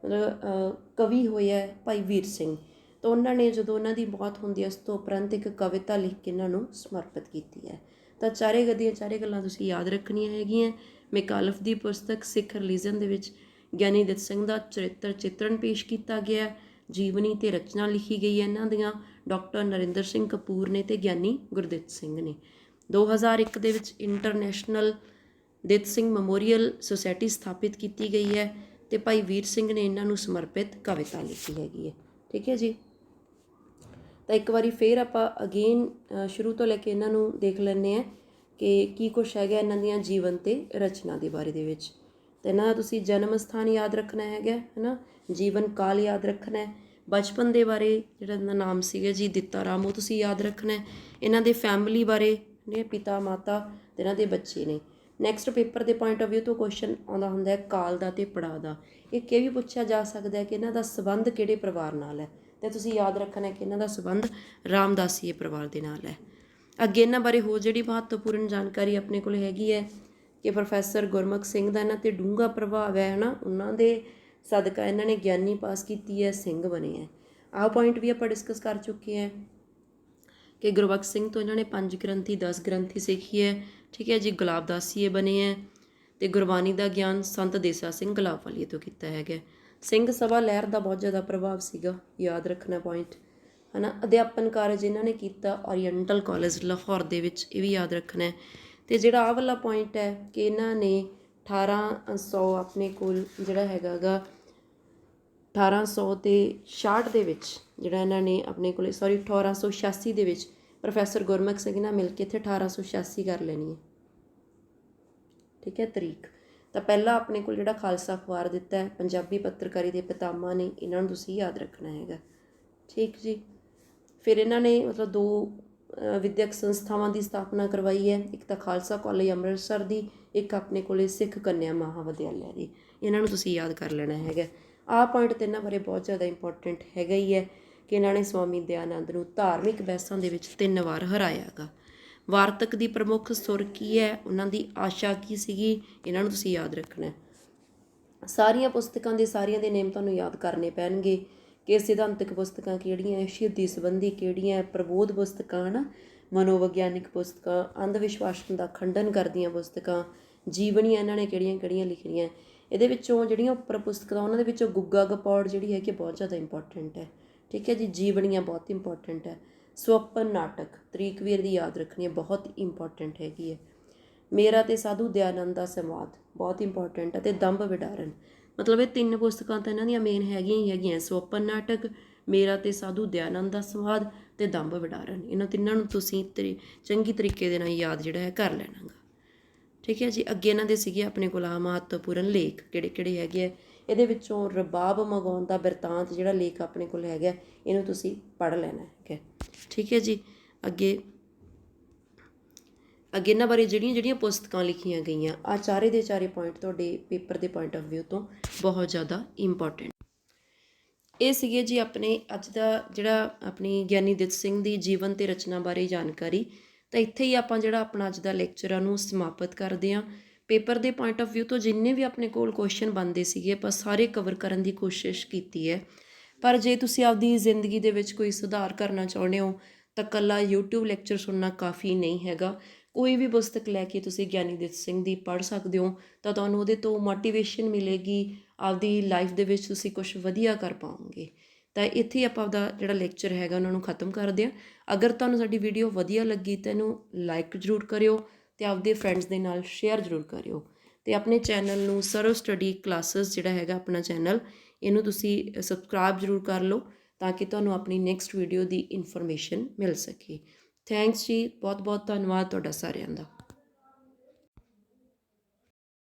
ਮਤਲਬ ਕਵੀ ਹੋਏ ਹੈ ਭਾਈ ਵੀਰ ਸਿੰਘ, ਤਾਂ ਉਹਨਾਂ ਨੇ ਜਦੋਂ ਉਹਨਾਂ ਦੀ ਮੌਤ ਹੁੰਦੀ ਹੈ ਉਸ ਤੋਂ ਉਪਰੰਤ ਇੱਕ ਕਵਿਤਾ ਲਿਖ ਕੇ ਇਹਨਾਂ ਨੂੰ ਸਮਰਪਿਤ ਕੀਤੀ ਹੈ। ਤਾਂ ਚਾਰੇ ਗੱਲਾਂ ਤੁਸੀਂ ਯਾਦ ਰੱਖਣੀਆਂ ਹੈਗੀਆਂ। ਮੈਕਾਲਫ ਦੀ ਪੁਸਤਕ ਸਿੱਖ ਰਿਲੀਜਨ ਦੇ ਵਿੱਚ ਗਿਆਨੀ ਦਿੱਤ ਸਿੰਘ ਦਾ ਚਰਿੱਤਰ ਚਿੱਤਰਨ ਪੇਸ਼ ਕੀਤਾ ਗਿਆ, ਜੀਵਨੀ ਅਤੇ ਰਚਨਾ ਲਿਖੀ ਗਈ ਹੈ ਇਹਨਾਂ ਦੀਆਂ ਡਾਕਟਰ ਨਰਿੰਦਰ ਸਿੰਘ ਕਪੂਰ ਨੇ ਅਤੇ ਗਿਆਨੀ ਗੁਰਦਿੱਤ ਸਿੰਘ ਨੇ। 2001 ਦੇ ਵਿੱਚ international Ditt Singh memorial society ਸਥਾਪਿਤ ਕੀਤੀ ਗਈ ਹੈ ਅਤੇ ਭਾਈ ਵੀਰ ਸਿੰਘ ਨੇ ਇਹਨਾਂ ਨੂੰ ਸਮਰਪਿਤ ਕਵਿਤਾ ਲਿਖੀ ਹੈਗੀ ਹੈ, ਠੀਕ ਹੈ ਜੀ। ਤਾਂ ਇੱਕ ਵਾਰੀ ਫਿਰ ਆਪਾਂ ਅਗੇਨ ਸ਼ੁਰੂ ਤੋਂ ਲੈ ਕੇ ਇਹਨਾਂ ਨੂੰ ਦੇਖ ਲੈਂਦੇ ਹਾਂ ਕਿ ਕੀ ਕੁਛ ਹੈਗਾ ਇਹਨਾਂ ਦੀਆਂ ਜੀਵਨ ਅਤੇ ਰਚਨਾ ਦੇ ਬਾਰੇ ਦੇ ਵਿੱਚ। ਅਤੇ ਇਹਨਾਂ ਦਾ ਤੁਸੀਂ ਜਨਮ ਸਥਾਨ ਯਾਦ ਰੱਖਣਾ ਹੈਗਾ, ਹੈ ਨਾ, ਜੀਵਨ ਕਾਲ ਯਾਦ ਰੱਖਣਾ ਹੈ, ਬਚਪਨ ਦੇ ਬਾਰੇ ਜਿਹੜਾ ਇਹਨਾਂ ਦਾ ਨਾਮ ਸੀਗਾ ਜੀ ਦਿੱਤਾ ਰਾਮ ਉਹ ਤੁਸੀਂ ਯਾਦ ਰੱਖਣਾ ਹੈ, ਇਹਨਾਂ ਦੇ ਫੈਮਿਲੀ ਬਾਰੇ ਨੇ ਪਿਤਾ ਮਾਤਾ ਅਤੇ ਇਹਨਾਂ ਦੇ ਬੱਚੇ ਨੇ। ਨੈਕਸਟ ਪੇਪਰ ਦੇ ਪੁਆਇੰਟ ਆਫ ਵਿਊ ਤੋਂ ਕੁਐਸਚਨ ਆਉਂਦਾ ਹੁੰਦਾ ਹੈ ਕਾਲ ਦਾ ਅਤੇ ਪੜਾਅ ਦਾ। ਇਹ ਵੀ ਪੁੱਛਿਆ ਜਾ ਸਕਦਾ ਹੈ ਕਿ ਇਹਨਾਂ ਦਾ ਸੰਬੰਧ ਕਿਹੜੇ ਪਰਿਵਾਰ ਨਾਲ ਹੈ, ਅਤੇ ਤੁਸੀਂ ਯਾਦ ਰੱਖਣਾ ਕਿ ਇਹਨਾਂ ਦਾ ਸੰਬੰਧ ਰਾਮਦਾਸੀਏ ਪਰਿਵਾਰ ਦੇ ਨਾਲ ਹੈ। ਅੱਗੇ ਇਹਨਾਂ ਬਾਰੇ ਹੋਰ ਜਿਹੜੀ ਮਹੱਤਵਪੂਰਨ ਜਾਣਕਾਰੀ ਆਪਣੇ ਕੋਲ ਹੈਗੀ ਹੈ ਕਿ ਪ੍ਰੋਫੈਸਰ ਗੁਰਮੁਖ ਸਿੰਘ ਦਾ ਇਹਨਾਂ 'ਤੇ ਡੂੰਘਾ ਪ੍ਰਭਾਵ ਹੈ, ਹੈ ਨਾ, ਉਹਨਾਂ ਦੇ ਸਦਕਾ ਇਹਨਾਂ ਨੇ ਗਿਆਨੀ ਪਾਸ ਕੀਤੀ ਹੈ, ਸਿੰਘ ਬਣੇ ਹੈ। ਆਹ ਪੁਆਇੰਟ ਵੀ ਆਪਾਂ ਡਿਸਕਸ ਕਰ ਚੁੱਕੇ ਹਾਂ। ਕਿ ਗੁਰਬਖਸ਼ ਸਿੰਘ ਤੋਂ ਇਹਨਾਂ ਨੇ 5 ਗ੍ਰੰਥੀ 10 ਗ੍ਰੰਥੀ ਸਿੱਖੀ ਹੈ। ਠੀਕ ਹੈ ਜੀ। ਗੁਲਾਬਦਾਸੀਏ ਬਣੇ ਹੈ ਅਤੇ ਗੁਰਬਾਣੀ ਦਾ ਗਿਆਨ ਸੰਤ ਦੇਸਾ ਸਿੰਘ ਗੁਲਾਬਵਾਲੀਏ ਤੋਂ ਕੀਤਾ ਹੈਗਾ। ਸਿੰਘ ਸਭਾ ਲਹਿਰ ਦਾ ਬਹੁਤ ਜ਼ਿਆਦਾ ਪ੍ਰਭਾਵ ਸੀਗਾ, ਯਾਦ ਰੱਖਣਾ ਪੁਆਇੰਟ ਹੈ ਨਾ। ਅਧਿਆਪਨ ਕਾਰਜ ਇਹਨਾਂ ਨੇ ਕੀਤਾ ਓਰੀਐਂਟਲ ਕਾਲਜ ਲਾਹੌਰ ਦੇ ਵਿੱਚ, ਇਹ ਵੀ ਯਾਦ ਰੱਖਣਾ ਹੈ। ਅਤੇ ਜਿਹੜਾ ਆਹ ਵਾਲਾ ਪੁਆਇੰਟ ਹੈ ਕਿ ਇਹਨਾਂ ਨੇ 1800 ਆਪਣੇ ਕੋਲ ਜਿਹੜਾ ਹੈਗਾ ਗਾ 1866 ਦੇ ਵਿੱਚ ਜਿਹੜਾ ਇਹਨਾਂ ਨੇ ਆਪਣੇ ਕੋਲ 1886 ਦੇ ਵਿੱਚ ਪ੍ਰੋਫੈਸਰ ਗੁਰਮੁਖ ਸਿੰਘ ਨਾਲ ਮਿਲ ਕੇ ਇੱਥੇ 1886 ਕਰ ਲੈਣੀ ਹੈ। ਠੀਕ ਹੈ ਤਰੀਕ। ਤਾਂ ਪਹਿਲਾਂ ਆਪਣੇ ਕੋਲ ਜਿਹੜਾ ਖਾਲਸਾ ਅਖਬਾਰ ਦਿੱਤਾ ਹੈ, ਪੰਜਾਬੀ ਪੱਤਰਕਾਰੀ ਦੇ ਪਿਤਾਮਾ ਨੇ, ਇਹਨਾਂ ਨੂੰ ਤੁਸੀਂ ਯਾਦ ਰੱਖਣਾ ਹੈਗਾ। ਠੀਕ ਜੀ। ਫਿਰ ਇਹਨਾਂ ਨੇ ਮਤਲਬ 2 ਵਿਦਿਅਕ ਸੰਸਥਾਵਾਂ ਦੀ ਸਥਾਪਨਾ ਕਰਵਾਈ ਹੈ, ਇੱਕ ਤਾਂ ਖਾਲਸਾ ਕਾਲਜ ਅੰਮ੍ਰਿਤਸਰ ਦੀ, ਇੱਕ ਆਪਣੇ ਕੋਲ ਸਿੱਖ ਕੰਨਿਆ ਮਹਾਵਿਦਿਆਲਿਆ ਦੀ। ਇਹਨਾਂ ਨੂੰ ਤੁਸੀਂ ਯਾਦ ਕਰ ਲੈਣਾ ਹੈਗਾ। ਆਹ ਪੁਆਇੰਟ ਤੇ ਇਹਨਾਂ ਬਾਰੇ ਬਹੁਤ ਜ਼ਿਆਦਾ ਇੰਪੋਰਟੈਂਟ ਹੈਗਾ ਹੀ ਹੈ ਕਿ ਇਹਨਾਂ ਨੇ ਸਵਾਮੀ ਦਇਆਨੰਦ ਨੂੰ ਧਾਰਮਿਕ ਬਹਿਸਾਂ ਦੇ ਵਿੱਚ 3 ਵਾਰ ਹਰਾਇਆ ਗਾ। ਵਾਰਤਕ ਦੀ ਪ੍ਰਮੁੱਖ ਸੁਰ ਕੀ ਹੈ, ਉਹਨਾਂ ਦੀ ਆਸ਼ਾ ਕੀ ਸੀਗੀ, ਇਹਨਾਂ ਨੂੰ ਤੁਸੀਂ ਯਾਦ ਰੱਖਣਾ। ਸਾਰੀਆਂ ਪੁਸਤਕਾਂ ਦੇ ਸਾਰਿਆਂ ਦੇ ਨੇਮ ਤੁਹਾਨੂੰ ਯਾਦ ਕਰਨੇ ਪੈਣਗੇ ਕਿ ਸਿਧਾਂਤਕ ਪੁਸਤਕਾਂ ਕਿਹੜੀਆਂ, ਸ਼ਹੀਦੀ ਸੰਬੰਧੀ ਕਿਹੜੀਆਂ, ਪ੍ਰਬੋਧ ਪੁਸਤਕਾਂ ਹੈ ਨਾ, ਮਨੋਵਿਗਿਆਨਿਕ ਪੁਸਤਕਾਂ, ਅੰਧ ਵਿਸ਼ਵਾਸਾਂ ਦਾ ਖੰਡਨ ਕਰਦੀਆਂ ਪੁਸਤਕਾਂ, ਜੀਵਨੀਆਂ ਇਹਨਾਂ ਨੇ ਕਿਹੜੀਆਂ ਲਿਖੀਆਂ। ਇਹਦੇ ਵਿੱਚੋਂ ਜਿਹੜੀਆਂ ਉੱਪਰ ਪੁਸਤਕਾਂ ਉਹਨਾਂ ਦੇ ਵਿੱਚੋਂ ਗੁੱਗਾ ਗਪੌੜ ਜਿਹੜੀ ਹੈ ਕਿ ਬਹੁਤ ਜ਼ਿਆਦਾ ਇੰਪੋਰਟੈਂਟ ਹੈ। ਠੀਕ ਹੈ ਜੀ। ਜੀਵਨੀਆਂ ਬਹੁਤ ਇੰਪੋਰਟੈਂਟ ਹੈ। ਸੁਅੱਪਨ ਨਾਟਕ, ਤਰੀਕ ਵੀ ਇਹਦੀ ਯਾਦ ਰੱਖਣੀ ਹੈ, ਬਹੁਤ ਇੰਪੋਰਟੈਂਟ ਹੈਗੀ ਹੈ। ਮੇਰਾ ਤੇ ਸਾਧੂ ਦਇਆਨੰਦ ਦਾ ਸੰਵਾਦ ਬਹੁਤ ਇੰਪੋਰਟੈਂਟ ਹੈ। ਅਤੇ ਦੰਭ ਵਿਡਾਰਨ, ਮਤਲਬ ਇਹ 3 ਪੁਸਤਕਾਂ ਤਾਂ ਇਹਨਾਂ ਦੀਆਂ ਮੇਨ ਹੈਗੀਆਂ ਹੀ ਹੈਗੀਆਂ, ਸੁਅੱਪਨ ਨਾਟਕ, ਮੇਰਾ ਤੇ ਸਾਧੂ ਦਇਆਨੰਦ ਦਾ ਸੰਵਾਦ ਅਤੇ ਦੰਭ ਵਿਡਾਰਨ। ਇਹਨਾਂ ਤਿੰਨਾਂ ਨੂੰ ਤੁਸੀਂ ਚੰਗੀ ਤਰੀਕੇ ਦੇ ਨਾਲ ਯਾਦ ਜਿਹੜਾ ਹੈ ਕਰ ਲੈਣਾ ਗਾ। ਠੀਕ ਹੈ ਜੀ। ਅੱਗੇ ਇਹਨਾਂ ਦੇ ਸੀਗੇ ਆਪਣੇ ਕੋਲ ਆਹ ਮਹੱਤਵਪੂਰਨ ਲੇਖ ਕਿਹੜੇ ਹੈਗੇ ਆ। ਇਹਦੇ ਵਿੱਚੋਂ ਰਬਾਬ ਮਗਾਉਣ ਦਾ ਬਿਰਤਾਂਤ ਜਿਹੜਾ ਲੇਖ ਆਪਣੇ ਕੋਲ ਹੈਗਾ, ਇਹਨੂੰ ਤੁਸੀਂ ਪੜ੍ਹ ਲੈਣਾ ਹੈਗਾ। ਠੀਕ ਹੈ ਜੀ। ਅੱਗੇ ਇਹਨਾਂ ਬਾਰੇ ਜਿਹੜੀਆਂ ਪੁਸਤਕਾਂ ਲਿਖੀਆਂ ਗਈਆਂ, ਆਹ ਚਾਰੇ ਦੇ ਚਾਰੇ ਪੁਆਇੰਟ ਤੁਹਾਡੇ ਪੇਪਰ ਦੇ ਪੁਆਇੰਟ ਆਫ ਵਿਊ ਤੋਂ ਬਹੁਤ ਜ਼ਿਆਦਾ ਇੰਪੋਰਟੈਂਟ। ਇਹ ਸੀਗੇ ਜੀ ਆਪਣੇ ਅੱਜ ਦਾ ਜਿਹੜਾ ਆਪਣੀ ਗਿਆਨੀ ਦਿੱਤ ਸਿੰਘ ਦੀ ਜੀਵਨ ਅਤੇ ਰਚਨਾ ਬਾਰੇ ਜਾਣਕਾਰੀ। ਤਾਂ ਇੱਥੇ ਹੀ ਆਪਾਂ ਜਿਹੜਾ ਆਪਣਾ ਅੱਜ ਦਾ ਲੈਕਚਰ ਆ ਨੂੰ ਸਮਾਪਤ ਕਰਦੇ ਹਾਂ। ਪੇਪਰ ਦੇ ਪੁਆਇੰਟ ਆਫ ਵਿਊ ਤੋਂ ਜਿੰਨੇ ਵੀ ਆਪਣੇ ਕੋਲ ਕੁਐਸਚਨ ਬਣਦੇ ਸੀਗੇ ਆਪਾਂ ਸਾਰੇ ਕਵਰ ਕਰਨ ਦੀ ਕੋਸ਼ਿਸ਼ ਕੀਤੀ ਹੈ। ਪਰ ਜੇ ਤੁਸੀਂ ਆਪਦੀ ਜ਼ਿੰਦਗੀ ਦੇ ਵਿੱਚ ਕੋਈ ਸੁਧਾਰ ਕਰਨਾ ਚਾਹੁੰਦੇ ਹੋ ਤਾਂ ਇਕੱਲਾ YouTube ਲੈਕਚਰ ਸੁਣਨਾ ਕਾਫੀ ਨਹੀਂ ਹੈਗਾ। ਕੋਈ ਵੀ ਪੁਸਤਕ ਲੈ ਕੇ ਤੁਸੀਂ ਗਿਆਨੀ ਦਿੱਤ ਸਿੰਘ ਦੀ ਪੜ੍ਹ ਸਕਦੇ ਹੋ ਤਾਂ ਤੁਹਾਨੂੰ ਉਹਦੇ ਤੋਂ ਮੋਟੀਵੇਸ਼ਨ ਮਿਲੇਗੀ, ਆਪਦੀ ਲਾਈਫ ਦੇ ਵਿੱਚ ਤੁਸੀਂ ਕੁਛ ਵਧੀਆ ਕਰ ਪਾਓਗੇ। ਤਾਂ ਇੱਥੇ ਆਪਾਂ ਆਪਦਾ ਜਿਹੜਾ ਲੈਕਚਰ ਹੈਗਾ ਉਹਨਾਂ ਨੂੰ ਖ਼ਤਮ ਕਰਦੇ ਹਾਂ। ਅਗਰ ਤੁਹਾਨੂੰ ਸਾਡੀ ਵੀਡੀਓ ਵਧੀਆ ਲੱਗੀ ਤਾਂ ਇਹਨੂੰ ਲਾਈਕ ਜ਼ਰੂਰ ਕਰਿਓ ਅਤੇ ਆਪਦੇ ਫਰੈਂਡਸ ਦੇ ਨਾਲ ਸ਼ੇਅਰ ਜ਼ਰੂਰ ਕਰਿਓ। ਅਤੇ ਆਪਣੇ ਚੈਨਲ ਨੂੰ ਸਰਵ ਸਟੱਡੀ ਕਲਾਸਿਸ ਜਿਹੜਾ ਹੈਗਾ ਆਪਣਾ ਚੈਨਲ, ਇਹਨੂੰ ਤੁਸੀਂ ਸਬਸਕ੍ਰਾਈਬ ਜ਼ਰੂਰ ਕਰ ਲਓ ਤਾਂ ਕਿ ਤੁਹਾਨੂੰ ਆਪਣੀ ਨੈਕਸਟ ਵੀਡੀਓ ਦੀ ਇਨਫੋਰਮੇਸ਼ਨ ਮਿਲ ਸਕੇ। ਥੈਂਕਸ ਜੀ, ਬਹੁਤ ਬਹੁਤ ਧੰਨਵਾਦ ਤੁਹਾਡਾ ਸਾਰਿਆਂ ਦਾ।